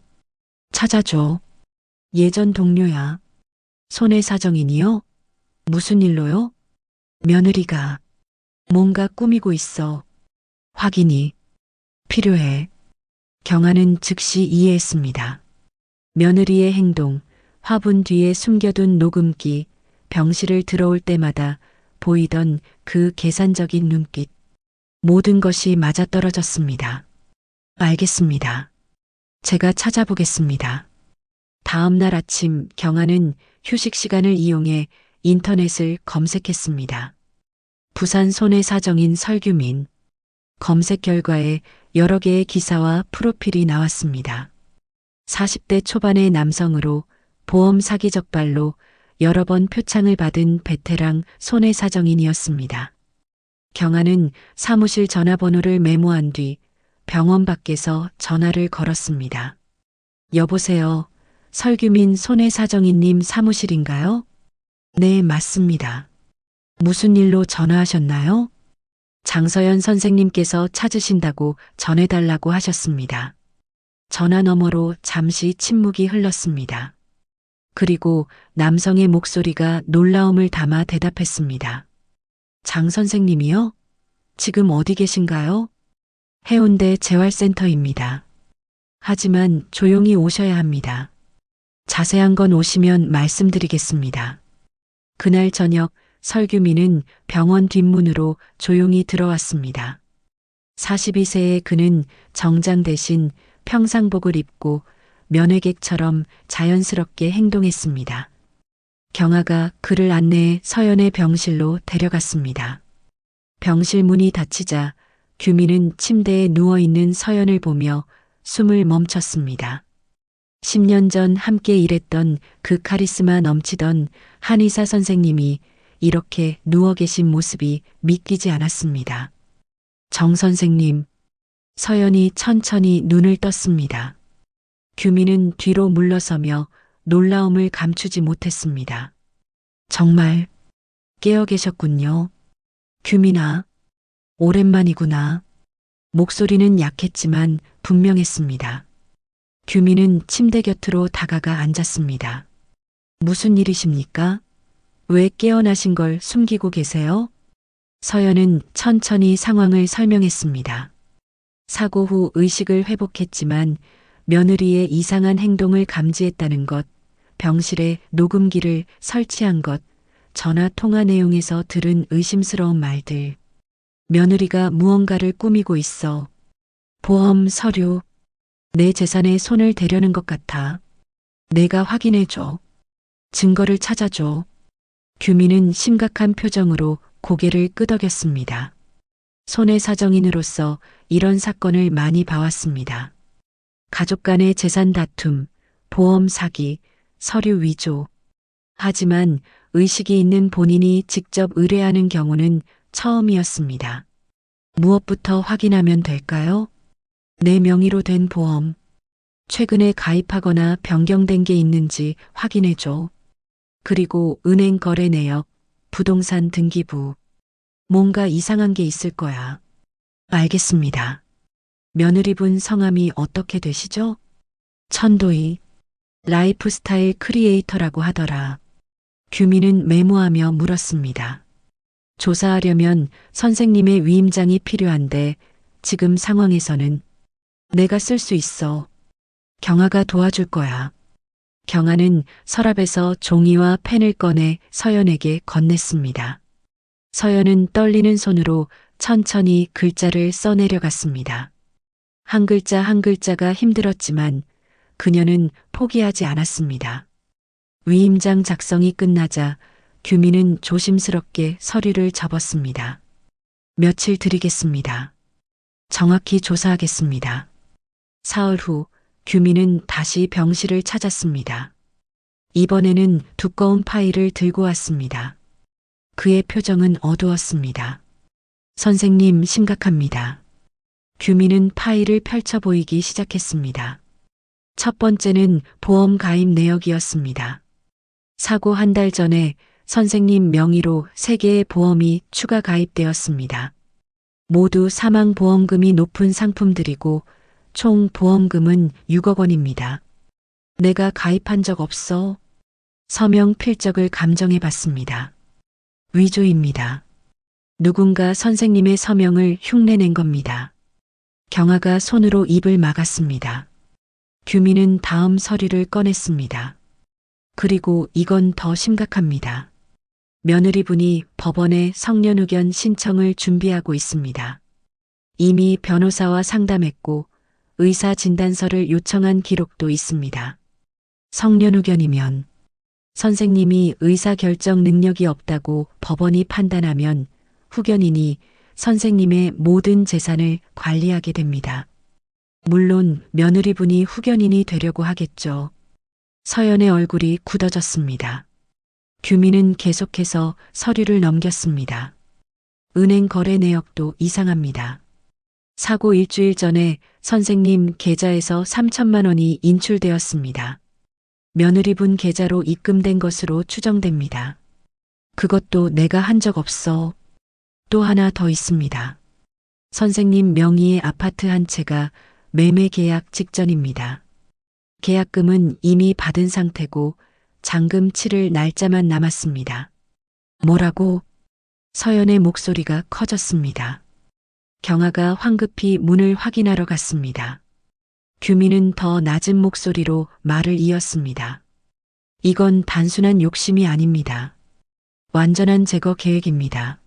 찾아줘. 예전 동료야. 손해사정인이요? 무슨 일로요? 며느리가 뭔가 꾸미고 있어. 확인이 필요해. 경아는 즉시 이해했습니다. 며느리의 행동, 화분 뒤에 숨겨둔 녹음기, 병실을 들어올 때마다 보이던 그 계산적인 눈빛. 모든 것이 맞아떨어졌습니다. 알겠습니다. 제가 찾아보겠습니다. 다음 날 아침 경아는 휴식 시간을 이용해 인터넷을 검색했습니다. 부산 손해사정인 설규민. 검색 결과에 여러 개의 기사와 프로필이 나왔습니다. 40대 초반의 남성으로 보험 사기 적발로 여러 번 표창을 받은 베테랑 손해사정인이었습니다. 경아는 사무실 전화번호를 메모한 뒤 병원 밖에서 전화를 걸었습니다. 여보세요. 설규민 손해사정인님 사무실인가요? 네, 맞습니다. 무슨 일로 전화하셨나요? 장서연 선생님께서 찾으신다고 전해달라고 하셨습니다. 전화 너머로 잠시 침묵이 흘렀습니다. 그리고 남성의 목소리가 놀라움을 담아 대답했습니다. 장 선생님이요? 지금 어디 계신가요? 해운대 재활센터입니다. 하지만 조용히 오셔야 합니다. 자세한 건 오시면 말씀드리겠습니다. 그날 저녁 설규민은 병원 뒷문으로 조용히 들어왔습니다. 42세의 그는 정장 대신 평상복을 입고 면회객처럼 자연스럽게 행동했습니다. 경아가 그를 안내해 서연의 병실로 데려갔습니다. 병실 문이 닫히자 규민은 침대에 누워있는 서연을 보며 숨을 멈췄습니다. 10년 전 함께 일했던 그 카리스마 넘치던 한의사 선생님이 이렇게 누워 계신 모습이 믿기지 않았습니다. 정 선생님, 서연이 천천히 눈을 떴습니다. 규민은 뒤로 물러서며 놀라움을 감추지 못했습니다. 정말 깨어 계셨군요. 규민아, 오랜만이구나. 목소리는 약했지만 분명했습니다. 규민은 침대 곁으로 다가가 앉았습니다. 무슨 일이십니까? 왜 깨어나신 걸 숨기고 계세요? 서연은 천천히 상황을 설명했습니다. 사고 후 의식을 회복했지만 며느리의 이상한 행동을 감지했다는 것, 병실에 녹음기를 설치한 것, 전화 통화 내용에서 들은 의심스러운 말들. 며느리가 무언가를 꾸미고 있어. 보험 서류. 내 재산에 손을 대려는 것 같아. 내가 확인해줘. 증거를 찾아줘. 규민은 심각한 표정으로 고개를 끄덕였습니다. 손해사정인으로서 이런 사건을 많이 봐왔습니다. 가족 간의 재산 다툼, 보험 사기, 서류 위조. 하지만 의식이 있는 본인이 직접 의뢰하는 경우는 처음이었습니다. 무엇부터 확인하면 될까요? 내 명의로 된 보험. 최근에 가입하거나 변경된 게 있는지 확인해줘. 그리고 은행 거래 내역, 부동산 등기부. 뭔가 이상한 게 있을 거야. 알겠습니다. 며느리분 성함이 어떻게 되시죠? 천도희. 라이프스타일 크리에이터라고 하더라. 규민은 메모하며 물었습니다. 조사하려면 선생님의 위임장이 필요한데 지금 상황에서는 내가 쓸 수 있어. 경아가 도와줄 거야. 경아는 서랍에서 종이와 펜을 꺼내 서연에게 건넸습니다. 서연은 떨리는 손으로 천천히 글자를 써내려갔습니다. 한 글자 한 글자가 힘들었지만 그녀는 포기하지 않았습니다. 위임장 작성이 끝나자 규민은 조심스럽게 서류를 접었습니다. 며칠 드리겠습니다. 정확히 조사하겠습니다. 사흘 후 규민은 다시 병실을 찾았습니다. 이번에는 두꺼운 파일을 들고 왔습니다. 그의 표정은 어두웠습니다. 선생님, 심각합니다. 규민은 파일을 펼쳐 보이기 시작했습니다. 첫 번째는 보험 가입 내역이었습니다. 사고 한 달 전에 선생님 명의로 3개의 보험이 추가 가입되었습니다. 모두 사망보험금이 높은 상품들이고 총 보험금은 6억 원입니다. 내가 가입한 적 없어. 서명 필적을 감정해 봤습니다. 위조입니다. 누군가 선생님의 서명을 흉내낸 겁니다. 경아가 손으로 입을 막았습니다. 규민은 다음 서류를 꺼냈습니다. 그리고 이건 더 심각합니다. 며느리분이 법원에 성년 의견 신청을 준비하고 있습니다. 이미 변호사와 상담했고 의사 진단서를 요청한 기록도 있습니다. 성년 의견이면 선생님이 의사 결정 능력이 없다고 법원이 판단하면 후견인이 선생님의 모든 재산을 관리하게 됩니다. 물론 며느리분이 후견인이 되려고 하겠죠. 서연의 얼굴이 굳어졌습니다. 규민은 계속해서 서류를 넘겼습니다. 은행 거래 내역도 이상합니다. 사고 일주일 전에 선생님 계좌에서 3천만 원이 인출되었습니다. 며느리분 계좌로 입금된 것으로 추정됩니다. 그것도 내가 한 적 없어. 또 하나 더 있습니다. 선생님 명의의 아파트 한 채가 매매 계약 직전입니다. 계약금은 이미 받은 상태고 잔금 치를 날짜만 남았습니다. 뭐라고? 서연의 목소리가 커졌습니다. 경아가 황급히 문을 확인하러 갔습니다. 규민은 더 낮은 목소리로 말을 이었습니다. 이건 단순한 욕심이 아닙니다. 완전한 제거 계획입니다.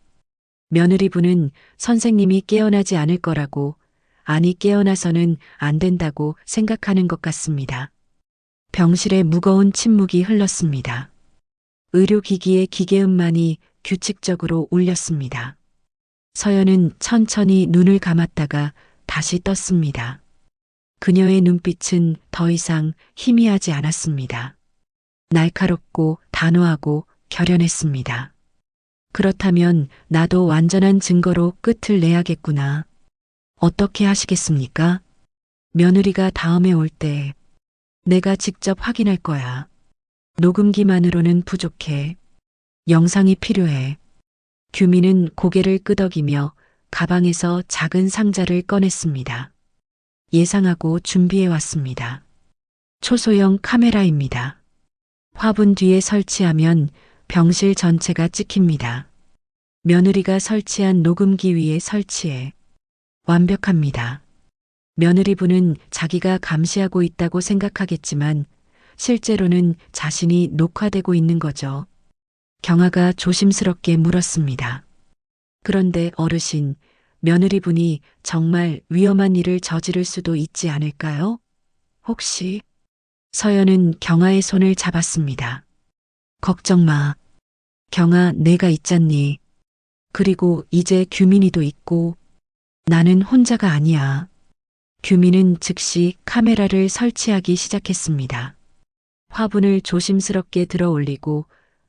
며느리분은 선생님이 깨어나지 않을 거라고, 아니 깨어나서는 안 된다고 생각하는 것 같습니다. 병실에 무거운 침묵이 흘렀습니다. 의료기기의 기계음만이 규칙적으로 울렸습니다. 서연은 천천히 눈을 감았다가 다시 떴습니다. 그녀의 눈빛은 더 이상 희미하지 않았습니다. 날카롭고 단호하고 결연했습니다. 그렇다면 나도 완전한 증거로 끝을 내야겠구나. 어떻게 하시겠습니까? 며느리가 다음에 올 때 내가 직접 확인할 거야. 녹음기만으로는 부족해. 영상이 필요해. 규민은 고개를 끄덕이며 가방에서 작은 상자를 꺼냈습니다. 예상하고 준비해 왔습니다. 초소형 카메라입니다. 화분 뒤에 설치하면 병실 전체가 찍힙니다. 며느리가 설치한 녹음기 위에 설치해. 완벽합니다. 며느리분은 자기가 감시하고 있다고 생각하겠지만 실제로는 자신이 녹화되고 있는 거죠. 경아가 조심스럽게 물었습니다. 그런데 어르신, 며느리분이 정말 위험한 일을 저지를 수도 있지 않을까요? 혹시? 서연은 경아의 손을 잡았습니다. 걱정 마. 경아, 내가 있잖니. 그리고 이제 규민이도 있고 나는 혼자가 아니야. 규민은 즉시 카메라를 설치하기 시작했습니다. 화분을 조심스럽게 들어 올리고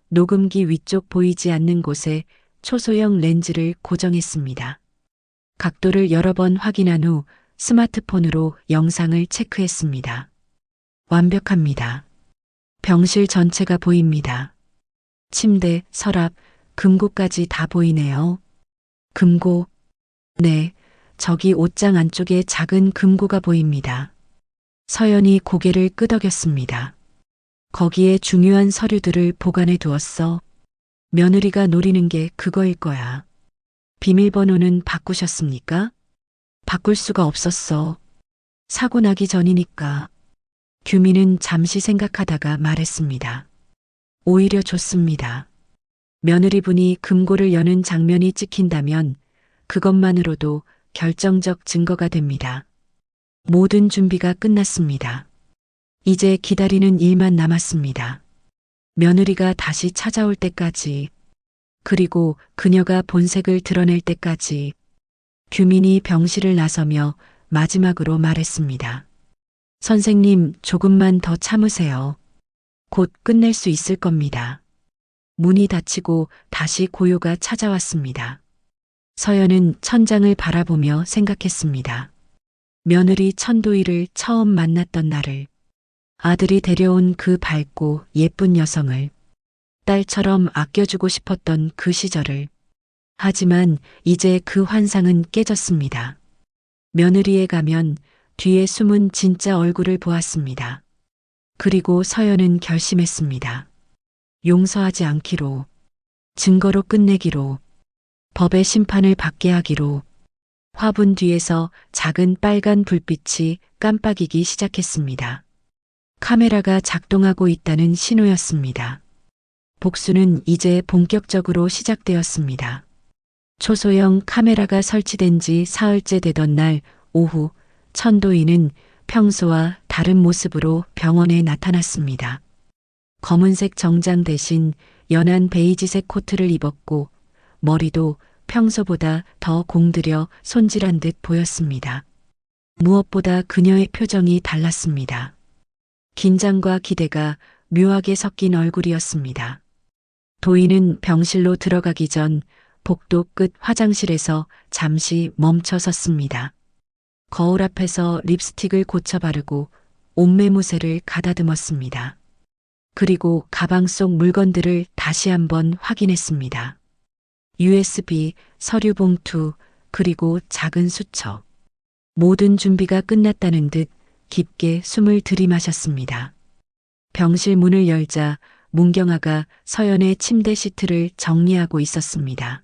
녹음기 위쪽 보이지 않는 곳에 초소형 렌즈를 고정했습니다. 각도를 여러 번 확인한 후 스마트폰으로 영상을 체크했습니다. 완벽합니다. 병실 전체가 보입니다. 침대, 서랍, 금고까지 다 보이네요. 금고? 네, 저기 옷장 안쪽에 작은 금고가 보입니다. 서연이 고개를 끄덕였습니다. 거기에 중요한 서류들을 보관해 두었어. 며느리가 노리는 게 그거일 거야. 비밀번호는 바꾸셨습니까? 바꿀 수가 없었어. 사고 나기 전이니까. 규민은 잠시 생각하다가 말했습니다. 오히려 좋습니다. 며느리분이 금고를 여는 장면이 찍힌다면 그것만으로도 결정적 증거가 됩니다. 모든 준비가 끝났습니다. 이제 기다리는 일만 남았습니다. 며느리가 다시 찾아올 때까지, 그리고 그녀가 본색을 드러낼 때까지. 규민이 병실을 나서며 마지막으로 말했습니다. 선생님, 조금만 더 참으세요. 곧 끝낼 수 있을 겁니다. 문이 닫히고 다시 고요가 찾아왔습니다. 서연은 천장을 바라보며 생각했습니다. 며느리 천도희를 처음 만났던 날을, 아들이 데려온 그 밝고 예쁜 여성을, 딸처럼 아껴주고 싶었던 그 시절을. 하지만 이제 그 환상은 깨졌습니다. 며느리에 가면 뒤에 숨은 진짜 얼굴을 보았습니다. 그리고 서연은 결심했습니다. 용서하지 않기로, 증거로 끝내기로, 법의 심판을 받게 하기로. 화분 뒤에서 작은 빨간 불빛이 깜빡이기 시작했습니다. 카메라가 작동하고 있다는 신호였습니다. 복수는 이제 본격적으로 시작되었습니다. 초소형 카메라가 설치된 지 사흘째 되던 날 오후, 천도인은 평소와 다른 모습으로 병원에 나타났습니다. 검은색 정장 대신 연한 베이지색 코트를 입었고 머리도 평소보다 더 공들여 손질한 듯 보였습니다. 무엇보다 그녀의 표정이 달랐습니다. 긴장과 기대가 묘하게 섞인 얼굴이었습니다. 도인은 병실로 들어가기 전 복도 끝 화장실에서 잠시 멈춰 섰습니다. 거울 앞에서 립스틱을 고쳐 바르고 옷매무새를 가다듬었습니다. 그리고 가방 속 물건들을 다시 한번 확인했습니다. USB, 서류 봉투, 그리고 작은 수첩. 모든 준비가 끝났다는 듯 깊게 숨을 들이마셨습니다. 병실 문을 열자 문경아가 서연의 침대 시트를 정리하고 있었습니다.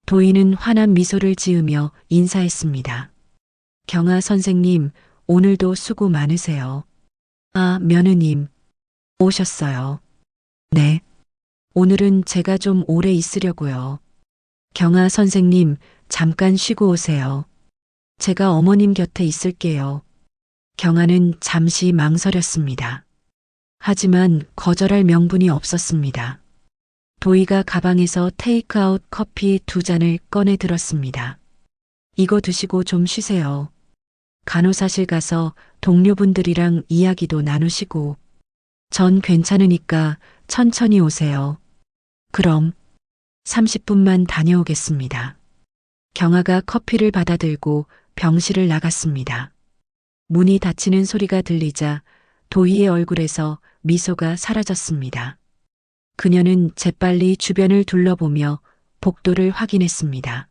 도인은 환한 미소를 지으며 인사했습니다. 경아 선생님, 오늘도 수고 많으세요. 아, 며느님, 오셨어요. 네. 오늘은 제가 좀 오래 있으려고요. 경아 선생님, 잠깐 쉬고 오세요. 제가 어머님 곁에 있을게요. 경아는 잠시 망설였습니다. 하지만 거절할 명분이 없었습니다. 도희가 가방에서 테이크아웃 커피 2잔을 꺼내 들었습니다. 이거 드시고 좀 쉬세요. 간호사실 가서 동료분들이랑 이야기도 나누시고. 전 괜찮으니까 천천히 오세요. 그럼 30분만 다녀오겠습니다. 경아가 커피를 받아들고 병실을 나갔습니다. 문이 닫히는 소리가 들리자 도희의 얼굴에서 미소가 사라졌습니다. 그녀는 재빨리 주변을 둘러보며 복도를 확인했습니다.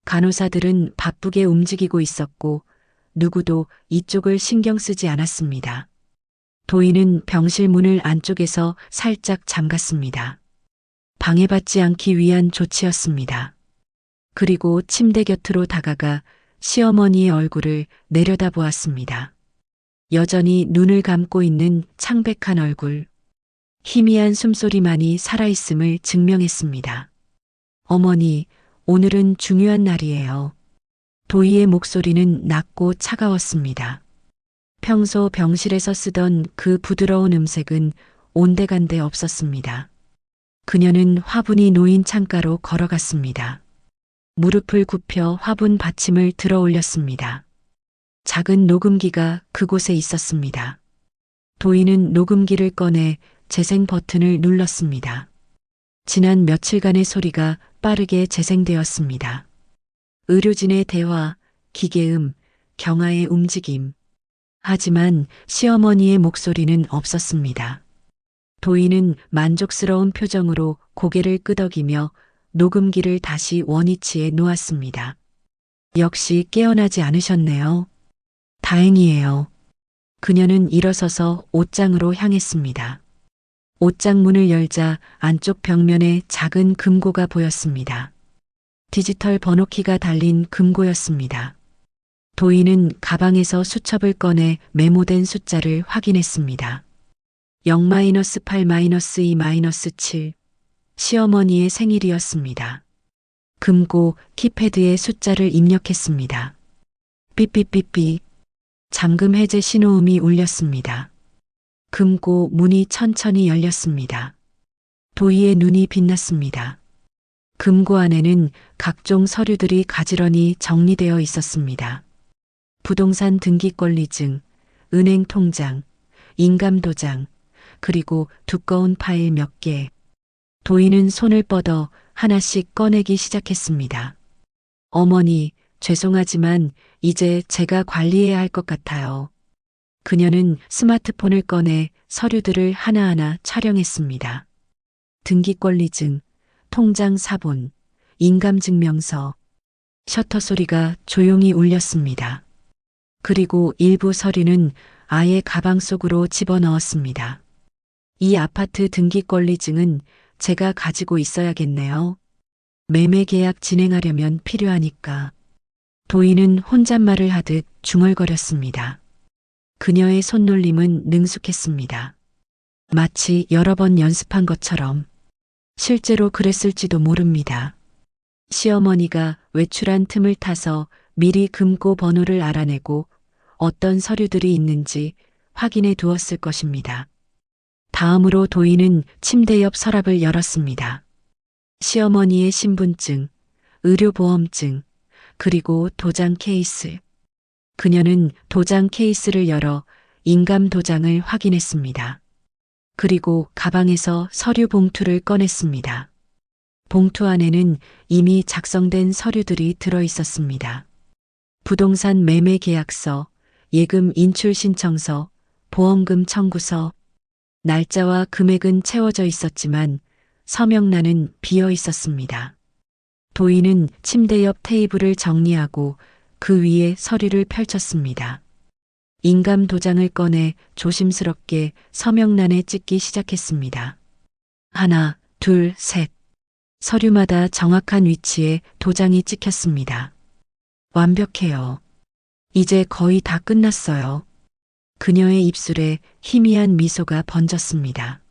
간호사들은 바쁘게 움직이고 있었고 누구도 이쪽을 신경 쓰지 않았습니다. 도희는 병실 문을 안쪽에서 살짝 잠갔습니다. 방해받지 않기 위한 조치였습니다. 그리고 침대 곁으로 다가가 시어머니의 얼굴을 내려다보았습니다. 여전히 눈을 감고 있는 창백한 얼굴. 희미한 숨소리만이 살아있음을 증명했습니다. 어머니, 오늘은 중요한 날이에요. 도희의 목소리는 낮고 차가웠습니다. 평소 병실에서 쓰던 그 부드러운 음색은 온데간데 없었습니다. 그녀는 화분이 놓인 창가로 걸어갔습니다. 무릎을 굽혀 화분 받침을 들어 올렸습니다. 작은 녹음기가 그곳에 있었습니다. 도희는 녹음기를 꺼내 재생 버튼을 눌렀습니다. 지난 며칠간의 소리가 빠르게 재생되었습니다. 의료진의 대화, 기계음, 경아의 움직임. 하지만 시어머니의 목소리는 없었습니다. 도희는 만족스러운 표정으로 고개를 끄덕이며 녹음기를 다시 원위치에 놓았습니다. 역시 깨어나지 않으셨네요. 다행이에요. 그녀는 일어서서 옷장으로 향했습니다. 옷장 문을 열자 안쪽 벽면에 작은 금고가 보였습니다. 디지털 번호키가 달린 금고였습니다. 도희는 가방에서 수첩을 꺼내 메모된 숫자를 확인했습니다. 0-8-2-7 시어머니의 생일이었습니다. 금고 키패드에 숫자를 입력했습니다. 삐삐삐삐 잠금 해제 신호음이 울렸습니다. 금고 문이 천천히 열렸습니다. 도희의 눈이 빛났습니다. 금고 안에는 각종 서류들이 가지런히 정리되어 있었습니다. 부동산 등기권리증, 은행 통장, 인감도장, 그리고 두꺼운 파일 몇 개. 도희는 손을 뻗어 하나씩 꺼내기 시작했습니다. 어머니, 죄송하지만 이제 제가 관리해야 할 것 같아요. 그녀는 스마트폰을 꺼내 서류들을 하나하나 촬영했습니다. 등기권리증, 통장 사본, 인감증명서, 셔터 소리가 조용히 울렸습니다. 그리고 일부 서류는 아예 가방 속으로 집어넣었습니다. 이 아파트 등기권리증은 제가 가지고 있어야겠네요. 매매 계약 진행하려면 필요하니까. 도희는 혼잣말을 하듯 중얼거렸습니다. 그녀의 손놀림은 능숙했습니다. 마치 여러 번 연습한 것처럼. 실제로 그랬을지도 모릅니다. 시어머니가 외출한 틈을 타서 미리 금고 번호를 알아내고 어떤 서류들이 있는지 확인해 두었을 것입니다. 다음으로 도희는 침대 옆 서랍을 열었습니다. 시어머니의 신분증, 의료보험증, 그리고 도장 케이스. 그녀는 도장 케이스를 열어 인감 도장을 확인했습니다. 그리고 가방에서 서류 봉투를 꺼냈습니다. 봉투 안에는 이미 작성된 서류들이 들어 있었습니다. 부동산 매매 계약서, 예금 인출 신청서, 보험금 청구서. 날짜와 금액은 채워져 있었지만 서명란은 비어 있었습니다. 도희는 침대 옆 테이블을 정리하고 그 위에 서류를 펼쳤습니다. 인감 도장을 꺼내 조심스럽게 서명란에 찍기 시작했습니다. 하나, 둘, 셋. 서류마다 정확한 위치에 도장이 찍혔습니다. 완벽해요. 이제 거의 다 끝났어요. 그녀의 입술에 희미한 미소가 번졌습니다.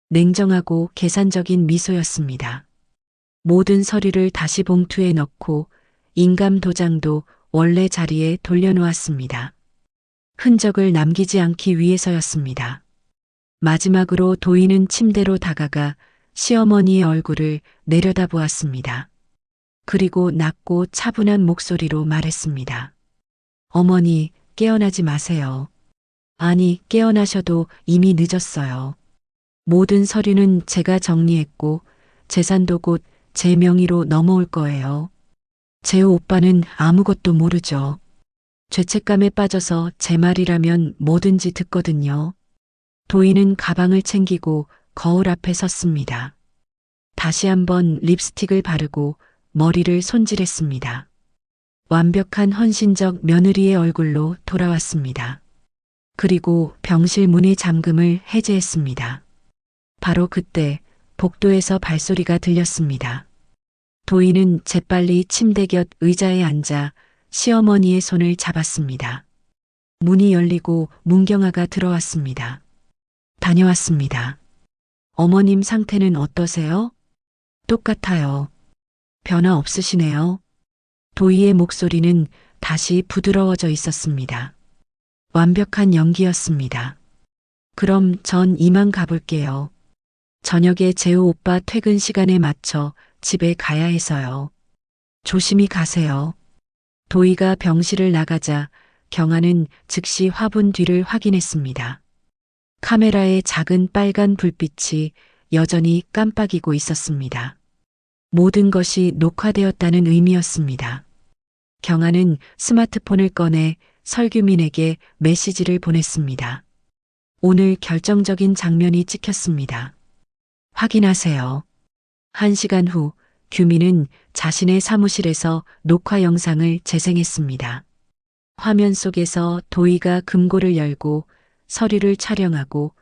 냉정하고 계산적인 미소였습니다. 모든 서류를 다시 봉투에 넣고 인감 도장도 원래 자리에 돌려놓았습니다. 흔적을 남기지 않기 위해서였습니다. 마지막으로 도희는 침대로 다가가 시어머니의 얼굴을 내려다보았습니다. 그리고 낮고 차분한 목소리로 말했습니다. 어머니, 깨어나지 마세요. 아니, 깨어나셔도 이미 늦었어요. 모든 서류는 제가 정리했고 재산도 곧 제 명의로 넘어올 거예요. 재호 오빠는 아무것도 모르죠. 죄책감에 빠져서 제 말이라면 뭐든지 듣거든요. 도희는 가방을 챙기고 거울 앞에 섰습니다. 다시 한번 립스틱을 바르고 머리를 손질했습니다. 완벽한 헌신적 며느리의 얼굴로 돌아왔습니다. 그리고 병실 문의 잠금을 해제했습니다. 바로 그때 복도에서 발소리가 들렸습니다. 도희는 재빨리 침대 곁 의자에 앉아 시어머니의 손을 잡았습니다. 문이 열리고 문경아가 들어왔습니다. 다녀왔습니다. 어머님 상태는 어떠세요? 똑같아요. 변화 없으시네요. 도희의 목소리는 다시 부드러워져 있었습니다. 완벽한 연기였습니다. 그럼 전 이만 가볼게요. 저녁에 재호 오빠 퇴근 시간에 맞춰 집에 가야 해서요. 조심히 가세요. 도희가 병실을 나가자 경아는 즉시 화분 뒤를 확인했습니다. 카메라의 작은 빨간 불빛이 여전히 깜빡이고 있었습니다. 모든 것이 녹화되었다는 의미였습니다. 경아는 스마트폰을 꺼내 설규민에게 메시지를 보냈습니다. 오늘 결정적인 장면이 찍혔습니다. 확인하세요. 1시간 후 규민은 자신의 사무실에서 녹화 영상을 재생했습니다. 화면 속에서 도희가 금고를 열고 서류를 촬영하고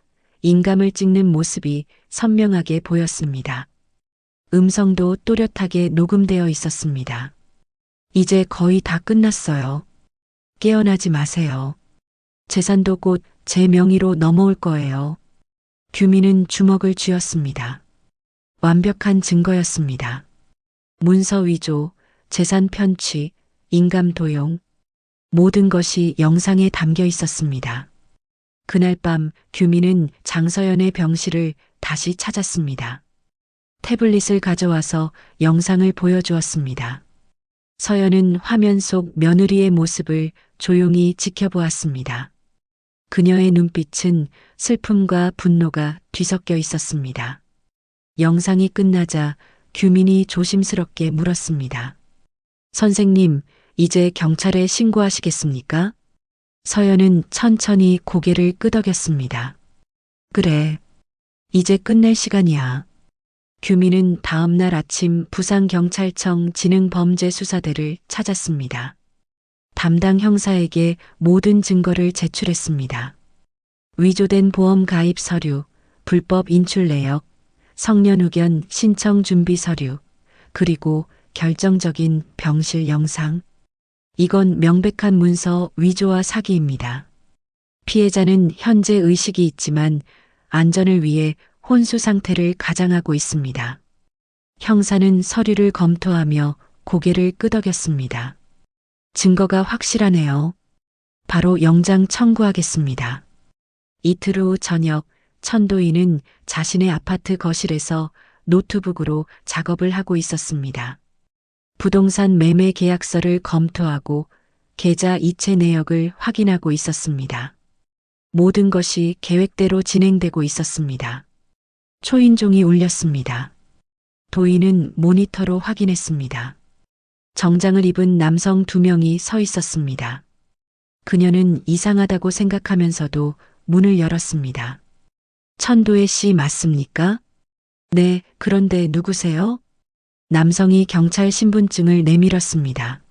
인감을 찍는 모습이 선명하게 보였습니다. 음성도 또렷하게 녹음되어 있었습니다. 이제 거의 다 끝났어요. 깨어나지 마세요. 재산도 곧 제 명의로 넘어올 거예요. 규민은 주먹을 쥐었습니다. 완벽한 증거였습니다. 문서 위조, 재산 편취, 인감 도용, 모든 것이 영상에 담겨 있었습니다. 그날 밤 규민은 장서연의 병실을 다시 찾았습니다. 태블릿을 가져와서 영상을 보여주었습니다. 서연은 화면 속 며느리의 모습을 조용히 지켜보았습니다. 그녀의 눈빛은 슬픔과 분노가 뒤섞여 있었습니다. 영상이 끝나자 규민이 조심스럽게 물었습니다. 선생님, 이제 경찰에 신고하시겠습니까? 서연은 천천히 고개를 끄덕였습니다. 그래. 이제 끝낼 시간이야. 규민은 다음날 아침 부산경찰청 지능범죄수사대를 찾았습니다. 담당 형사에게 모든 증거를 제출했습니다. 위조된 보험 가입 서류, 불법 인출 내역, 성년 의견 신청 준비 서류, 그리고 결정적인 병실 영상. 이건 명백한 문서 위조와 사기입니다. 피해자는 현재 의식이 있지만 안전을 위해 혼수 상태를 가장하고 있습니다. 형사는 서류를 검토하며 고개를 끄덕였습니다. 증거가 확실하네요. 바로 영장 청구하겠습니다. 이틀 후 저녁, 천도인은 자신의 아파트 거실에서 노트북으로 작업을 하고 있었습니다. 부동산 매매 계약서를 검토하고 계좌 이체 내역을 확인하고 있었습니다. 모든 것이 계획대로 진행되고 있었습니다. 초인종이 울렸습니다. 도인은 모니터로 확인했습니다. 정장을 입은 남성 2명이 서 있었습니다. 그녀는 이상하다고 생각하면서도 문을 열었습니다. 천도혜 씨 맞습니까? 네, 그런데 누구세요? 남성이 경찰 신분증을 내밀었습니다.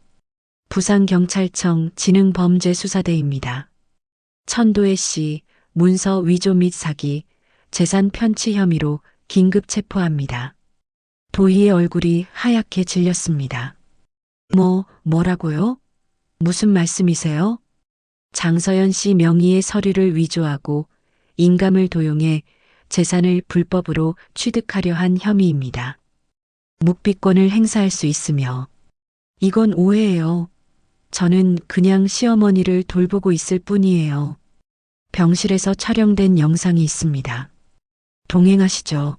부산경찰청 지능범죄수사대입니다. 천도혜 씨, 문서 위조 및 사기, 재산 편취 혐의로 긴급 체포합니다. 도희의 얼굴이 하얗게 질렸습니다. 뭐라고요? 무슨 말씀이세요? 장서연 씨 명의의 서류를 위조하고 인감을 도용해 재산을 불법으로 취득하려 한 혐의입니다. 묵비권을 행사할 수 있으며. 이건 오해예요. 저는 그냥 시어머니를 돌보고 있을 뿐이에요. 병실에서 촬영된 영상이 있습니다. 동행하시죠.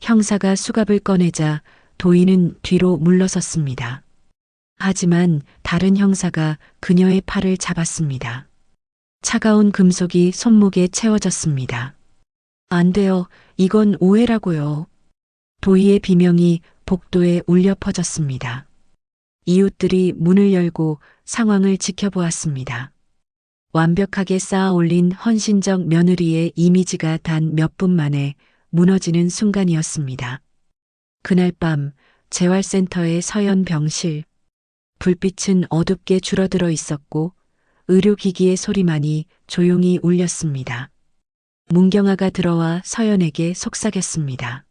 형사가 수갑을 꺼내자 도인은 뒤로 물러섰습니다. 하지만 다른 형사가 그녀의 팔을 잡았습니다. 차가운 금속이 손목에 채워졌습니다. 안 돼요. 이건 오해라고요. 도희의 비명이 복도에 울려 퍼졌습니다. 이웃들이 문을 열고 상황을 지켜보았습니다. 완벽하게 쌓아 올린 헌신적 며느리의 이미지가 단 몇 분 만에 무너지는 순간이었습니다. 그날 밤 재활센터의 서연 병실. 불빛은 어둡게 줄어들어 있었고 의료기기의 소리만이 조용히 울렸습니다. 문경아가 들어와 서연에게 속삭였습니다.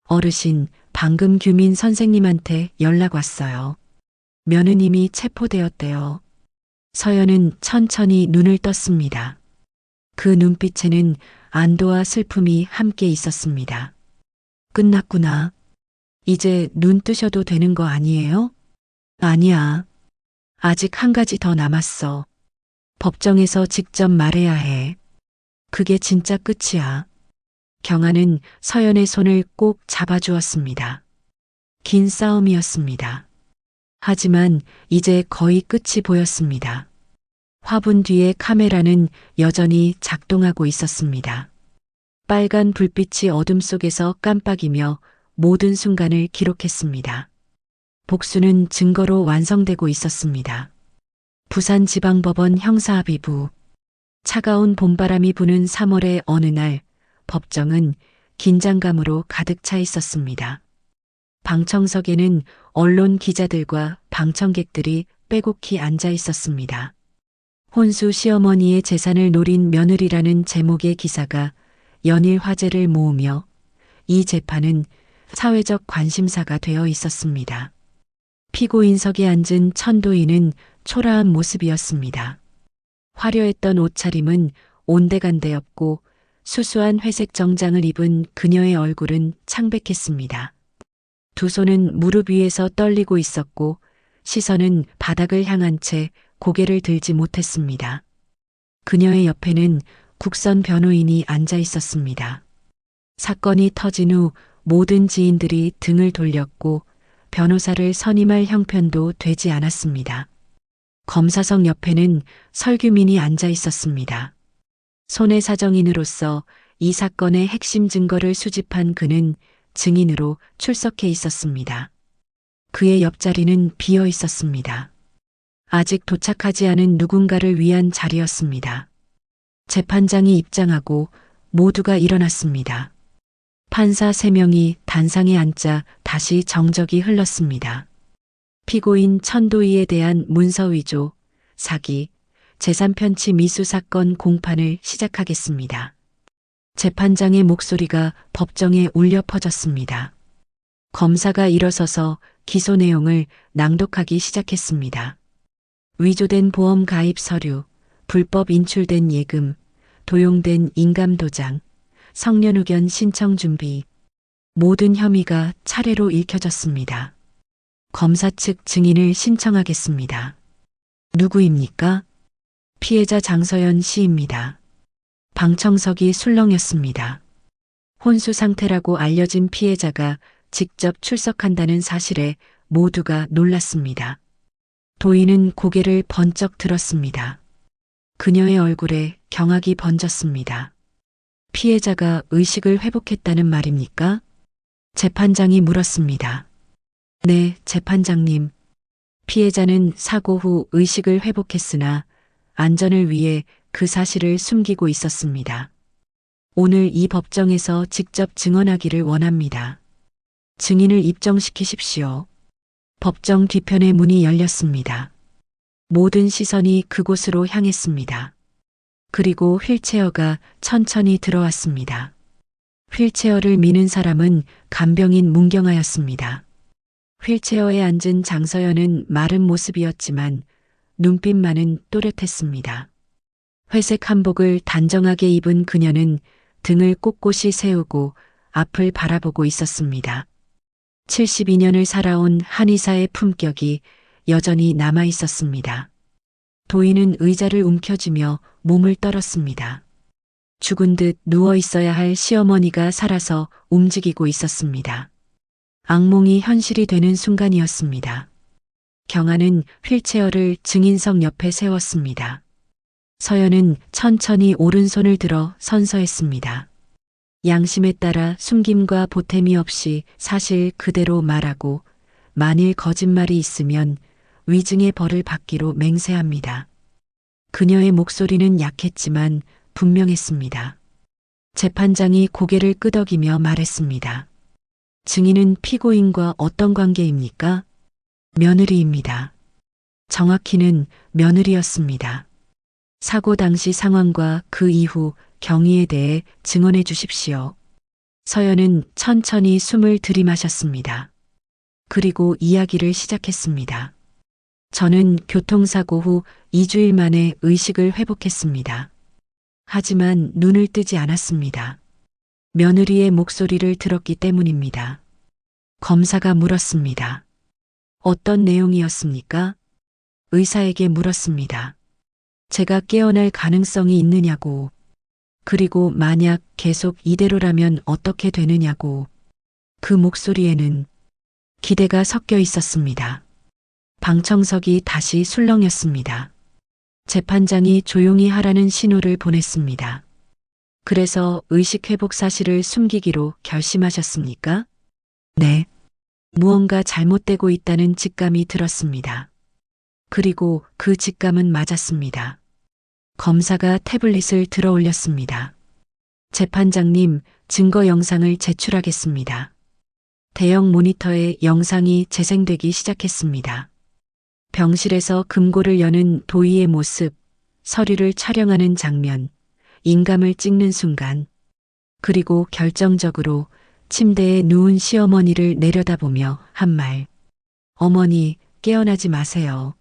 어르신, 방금 규민 선생님한테 연락 왔어요. 며느님이 체포되었대요. 서연은 천천히 눈을 떴습니다. 그 눈빛에는 안도와 슬픔이 함께 있었습니다. 끝났구나. 이제 눈 뜨셔도 되는 거 아니에요? 아니야. 아직 한 가지 더 남았어. 법정에서 직접 말해야 해. 그게 진짜 끝이야. 경아는 서연의 손을 꼭 잡아주었습니다. 긴 싸움이었습니다. 하지만 이제 거의 끝이 보였습니다. 화분 뒤에 카메라는 여전히 작동하고 있었습니다. 빨간 불빛이 어둠 속에서 깜빡이며 모든 순간을 기록했습니다. 복수는 증거로 완성되고 있었습니다. 부산지방법원 형사합의부. 차가운 봄바람이 부는 3월의 어느 날 법정은 긴장감으로 가득 차 있었습니다. 방청석에는 언론 기자들과 방청객들이 빼곡히 앉아 있었습니다. 혼수 시어머니의 재산을 노린 며느리라는 제목의 기사가 연일 화제를 모으며 이 재판은 사회적 관심사가 되어 있었습니다. 피고인석에 앉은 천도인은 초라한 모습이었습니다. 화려했던 옷차림은 온데간데였고 수수한 회색 정장을 입은 그녀의 얼굴은 창백했습니다. 두 손은 무릎 위에서 떨리고 있었고 시선은 바닥을 향한 채 고개를 들지 못했습니다. 그녀의 옆에는 국선 변호인이 앉아 있었습니다. 사건이 터진 후 모든 지인들이 등을 돌렸고 변호사를 선임할 형편도 되지 않았습니다. 검사석 옆에는 설규민이 앉아 있었습니다. 손해사정인으로서 이 사건의 핵심 증거를 수집한 그는 증인으로 출석해 있었습니다. 그의 옆자리는 비어 있었습니다. 아직 도착하지 않은 누군가를 위한 자리였습니다. 재판장이 입장하고 모두가 일어났습니다. 판사 3명이 단상에 앉자 다시 정적이 흘렀습니다. 피고인 천도희에 대한 문서 위조, 사기, 재산 편취 미수 사건 공판을 시작하겠습니다. 재판장의 목소리가 법정에 울려 퍼졌습니다. 검사가 일어서서 기소 내용을 낭독하기 시작했습니다. 위조된 보험 가입 서류, 불법 인출된 예금, 도용된 인감도장, 성년 의견 신청 준비, 모든 혐의가 차례로 읽혀졌습니다. 검사 측 증인을 신청하겠습니다. 누구입니까? 피해자 장서연 씨입니다. 방청석이 술렁였습니다. 혼수 상태라고 알려진 피해자가 직접 출석한다는 사실에 모두가 놀랐습니다. 도인은 고개를 번쩍 들었습니다. 그녀의 얼굴에 경악이 번졌습니다. 피해자가 의식을 회복했다는 말입니까? 재판장이 물었습니다. 네, 재판장님. 피해자는 사고 후 의식을 회복했으나 안전을 위해 그 사실을 숨기고 있었습니다. 오늘 이 법정에서 직접 증언하기를 원합니다. 증인을 입정시키십시오. 법정 뒤편의 문이 열렸습니다. 모든 시선이 그곳으로 향했습니다. 그리고 휠체어가 천천히 들어왔습니다. 휠체어를 미는 사람은 간병인 문경아였습니다. 휠체어에 앉은 장서연은 마른 모습이었지만 눈빛만은 또렷했습니다. 회색 한복을 단정하게 입은 그녀는 등을 꼿꼿이 세우고 앞을 바라보고 있었습니다. 72년을 살아온 한의사의 품격이 여전히 남아 있었습니다. 도인은 의자를 움켜쥐며 몸을 떨었습니다. 죽은 듯 누워 있어야 할 시어머니가 살아서 움직이고 있었습니다. 악몽이 현실이 되는 순간이었습니다. 경아는 휠체어를 증인석 옆에 세웠습니다. 서연은 천천히 오른손을 들어 선서했습니다. 양심에 따라 숨김과 보탬이 없이 사실 그대로 말하고 만일 거짓말이 있으면 위증의 벌을 받기로 맹세합니다. 그녀의 목소리는 약했지만 분명했습니다. 재판장이 고개를 끄덕이며 말했습니다. 증인은 피고인과 어떤 관계입니까? 며느리입니다. 정확히는 며느리였습니다. 사고 당시 상황과 그 이후 경위에 대해 증언해 주십시오. 서연은 천천히 숨을 들이마셨습니다. 그리고 이야기를 시작했습니다. 저는 교통사고 후 2주일 만에 의식을 회복했습니다. 하지만 눈을 뜨지 않았습니다. 며느리의 목소리를 들었기 때문입니다. 검사가 물었습니다. 어떤 내용이었습니까? 의사에게 물었습니다. 제가 깨어날 가능성이 있느냐고, 그리고 만약 계속 이대로라면 어떻게 되느냐고. 그 목소리에는 기대가 섞여 있었습니다. 방청석이 다시 술렁였습니다. 재판장이 조용히 하라는 신호를 보냈습니다. 그래서 의식 회복 사실을 숨기기로 결심하셨습니까? 네. 무언가 잘못되고 있다는 직감이 들었습니다. 그리고 그 직감은 맞았습니다. 검사가 태블릿을 들어 올렸습니다. 재판장님, 증거 영상을 제출하겠습니다. 대형 모니터에 영상이 재생되기 시작했습니다. 병실에서 금고를 여는 도희의 모습, 서류를 촬영하는 장면, 인감을 찍는 순간, 그리고 결정적으로 침대에 누운 시어머니를 내려다보며 한 말. 어머니, 깨어나지 마세요.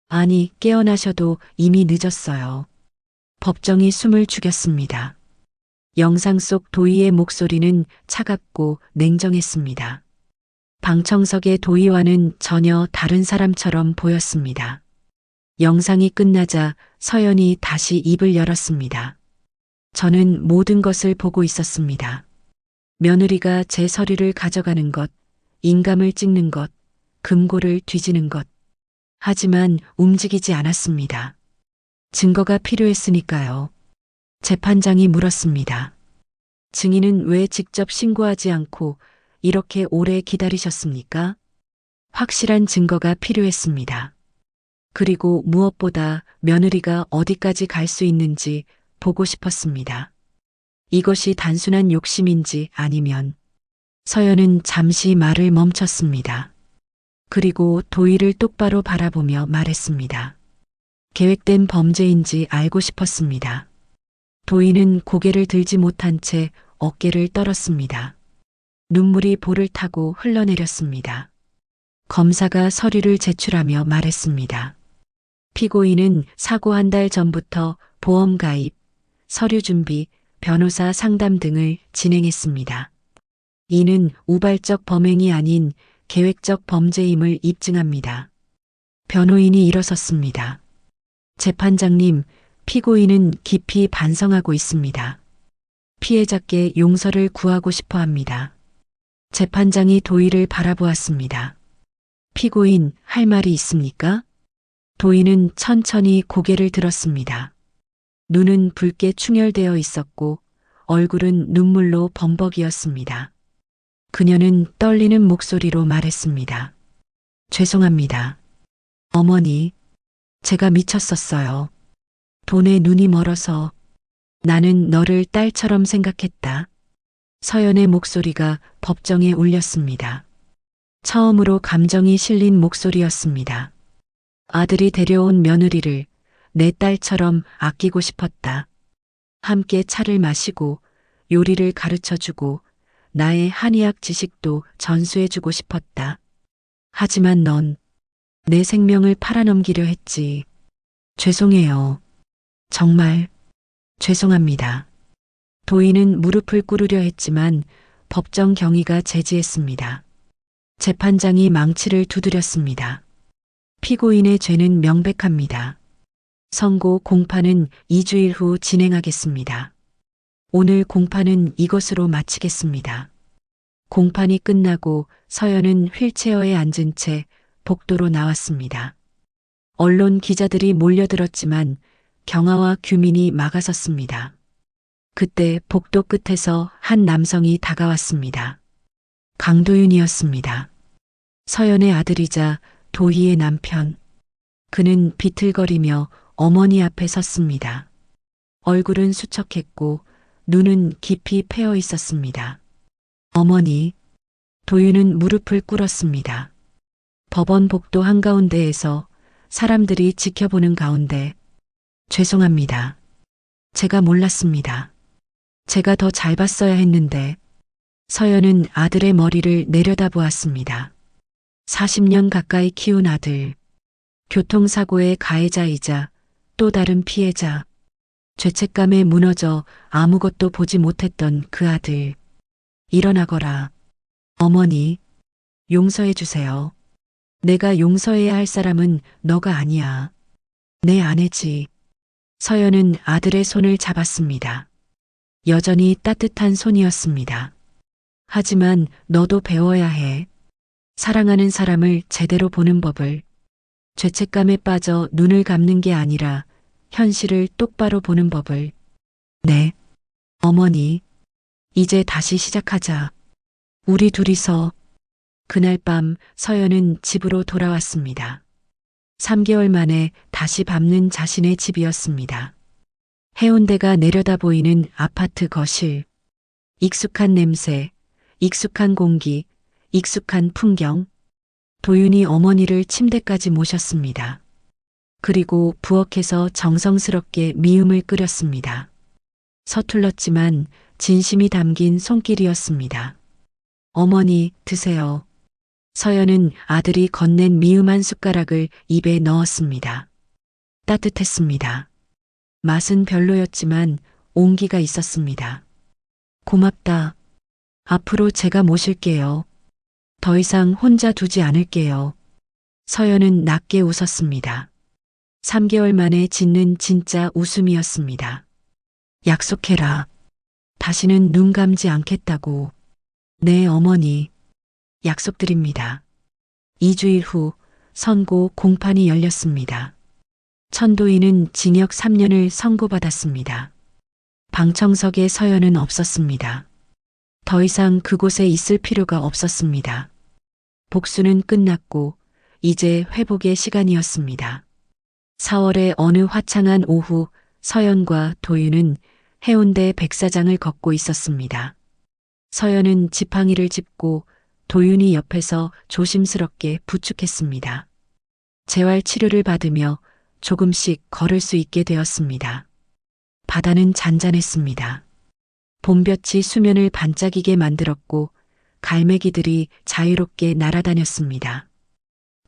아니, 깨어나셔도 이미 늦었어요. 법정이 숨을 죽였습니다. 영상 속 도희의 목소리는 차갑고 냉정했습니다. 방청석의 도희와는 전혀 다른 사람처럼 보였습니다. 영상이 끝나자 서연이 다시 입을 열었습니다. 저는 모든 것을 보고 있었습니다. 며느리가 제 서류를 가져가는 것, 인감을 찍는 것, 금고를 뒤지는 것. 하지만 움직이지 않았습니다. 증거가 필요했으니까요. 재판장이 물었습니다. 증인은 왜 직접 신고하지 않고 이렇게 오래 기다리셨습니까? 확실한 증거가 필요했습니다. 그리고 무엇보다 며느리가 어디까지 갈 수 있는지 보고 싶었습니다. 이것이 단순한 욕심인지 아니면. 서연은 잠시 말을 멈췄습니다. 그리고 도희를 똑바로 바라보며 말했습니다. 계획된 범죄인지 알고 싶었습니다. 도인은 고개를 들지 못한 채 어깨를 떨었습니다. 눈물이 볼을 타고 흘러내렸습니다. 검사가 서류를 제출하며 말했습니다. 피고인은 사고 한 달 전부터 보험 가입, 서류 준비, 변호사 상담 등을 진행했습니다. 이는 우발적 범행이 아닌 계획적 범죄임을 입증합니다. 변호인이 일어섰습니다. 재판장님, 피고인은 깊이 반성하고 있습니다. 피해자께 용서를 구하고 싶어 합니다. 재판장이 도희를 바라보았습니다. 피고인, 할 말이 있습니까? 도희는 천천히 고개를 들었습니다. 눈은 붉게 충혈되어 있었고 얼굴은 눈물로 범벅이었습니다. 그녀는 떨리는 목소리로 말했습니다. 죄송합니다. 어머니, 제가 미쳤었어요. 돈에 눈이 멀어서 나는 너를 딸처럼 생각했다. 서연의 목소리가 법정에 울렸습니다. 처음으로 감정이 실린 목소리였습니다. 아들이 데려온 며느리를 내 딸처럼 아끼고 싶었다. 함께 차를 마시고 요리를 가르쳐주고 나의 한의학 지식도 전수해주고 싶었다. 하지만 넌 내 생명을 팔아넘기려 했지. 죄송해요. 정말 죄송합니다. 도희는 무릎을 꿇으려 했지만 법정 경위가 제지했습니다. 재판장이 망치를 두드렸습니다. 피고인의 죄는 명백합니다. 선고 공판은 2주일 후 진행하겠습니다. 오늘 공판은 이것으로 마치겠습니다. 공판이 끝나고 서연은 휠체어에 앉은 채 복도로 나왔습니다. 언론 기자들이 몰려들었지만 경화와 규민이 막아섰습니다. 그때 복도 끝에서 한 남성이 다가왔습니다. 강도윤이었습니다. 서연의 아들이자 도희의 남편. 그는 비틀거리며 어머니 앞에 섰습니다. 얼굴은 수척했고 눈은 깊이 패여 있었습니다. 어머니, 도윤은 무릎을 꿇었습니다. 법원 복도 한가운데에서 사람들이 지켜보는 가운데 죄송합니다. 제가 몰랐습니다. 제가 더 잘 봤어야 했는데. 서연은 아들의 머리를 내려다보았습니다. 40년 가까이 키운 아들. 교통사고의 가해자이자 또 다른 피해자. 죄책감에 무너져 아무것도 보지 못했던 그 아들. 일어나거라. 어머니, 용서해 주세요. 내가 용서해야 할 사람은 너가 아니야. 내 아내지. 서연은 아들의 손을 잡았습니다. 여전히 따뜻한 손이었습니다. 하지만 너도 배워야 해. 사랑하는 사람을 제대로 보는 법을. 죄책감에 빠져 눈을 감는 게 아니라 현실을 똑바로 보는 법을. 네. 어머니, 이제 다시 시작하자. 우리 둘이서. 그날 밤 서연은 집으로 돌아왔습니다. 3개월 만에 다시 밟는 자신의 집이었습니다. 해운대가 내려다 보이는 아파트 거실. 익숙한 냄새, 익숙한 공기, 익숙한 풍경. 도윤이 어머니를 침대까지 모셨습니다. 그리고 부엌에서 정성스럽게 미음을 끓였습니다. 서툴렀지만 진심이 담긴 손길이었습니다. 어머니, 드세요. 서연은 아들이 건넨 미음 한 숟가락을 입에 넣었습니다. 따뜻했습니다. 맛은 별로였지만 온기가 있었습니다. 고맙다. 앞으로 제가 모실게요. 더 이상 혼자 두지 않을게요. 서연은 낮게 웃었습니다. 3개월 만에 짓는 진짜 웃음이었습니다. 약속해라. 다시는 눈 감지 않겠다고. 네, 어머니. 약속드립니다. 2주일 후 선고 공판이 열렸습니다. 천도인은 징역 3년을 선고받았습니다. 방청석에 서연은 없었습니다. 더 이상 그곳에 있을 필요가 없었습니다. 복수는 끝났고 이제 회복의 시간이었습니다. 4월의 어느 화창한 오후 서연과 도윤은 해운대 백사장을 걷고 있었습니다. 서연은 지팡이를 짚고 도윤이 옆에서 조심스럽게 부축했습니다. 재활 치료를 받으며 조금씩 걸을 수 있게 되었습니다. 바다는 잔잔했습니다. 봄볕이 수면을 반짝이게 만들었고 갈매기들이 자유롭게 날아다녔습니다.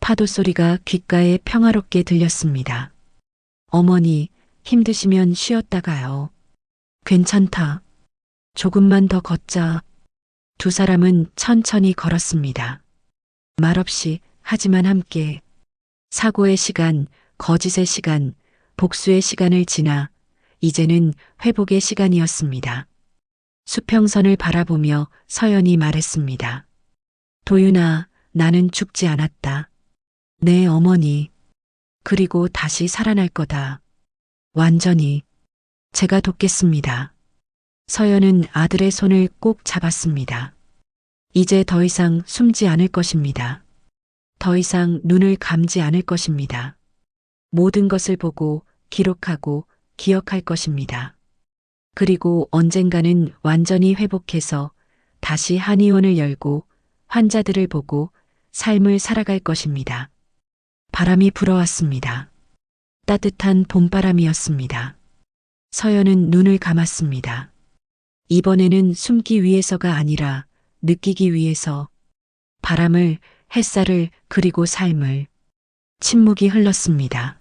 파도 소리가 귓가에 평화롭게 들렸습니다. 어머니, 힘드시면 쉬었다 가요. 괜찮다. 조금만 더 걷자. 두 사람은 천천히 걸었습니다. 말없이 하지만 함께. 사고의 시간, 거짓의 시간, 복수의 시간을 지나 이제는 회복의 시간이었습니다. 수평선을 바라보며 서연이 말했습니다. 도윤아, 나는 죽지 않았다. 내 어머니. 그리고 다시 살아날 거다. 완전히. 제가 돕겠습니다. 서연은 아들의 손을 꼭 잡았습니다. 이제 더 이상 숨지 않을 것입니다. 더 이상 눈을 감지 않을 것입니다. 모든 것을 보고 기록하고 기억할 것입니다. 그리고 언젠가는 완전히 회복해서 다시 한의원을 열고 환자들을 보고 삶을 살아갈 것입니다. 바람이 불어왔습니다. 따뜻한 봄바람이었습니다. 서연은 눈을 감았습니다. 이번에는 숨기 위해서가 아니라 느끼기 위해서 바람을, 햇살을, 그리고 삶을. 침묵이 흘렀습니다.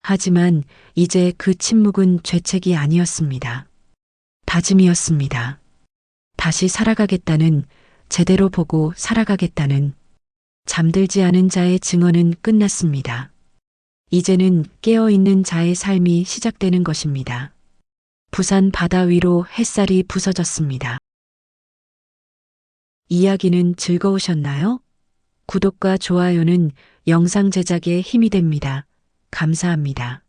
하지만 이제 그 침묵은 죄책이 아니었습니다. 다짐이었습니다. 다시 살아가겠다는, 제대로 보고 살아가겠다는. 잠들지 않은 자의 증언은 끝났습니다. 이제는 깨어있는 자의 삶이 시작되는 것입니다. 부산 바다 위로 햇살이 부서졌습니다. 이야기는 즐거우셨나요? 구독과 좋아요는 영상 제작에 힘이 됩니다. 감사합니다.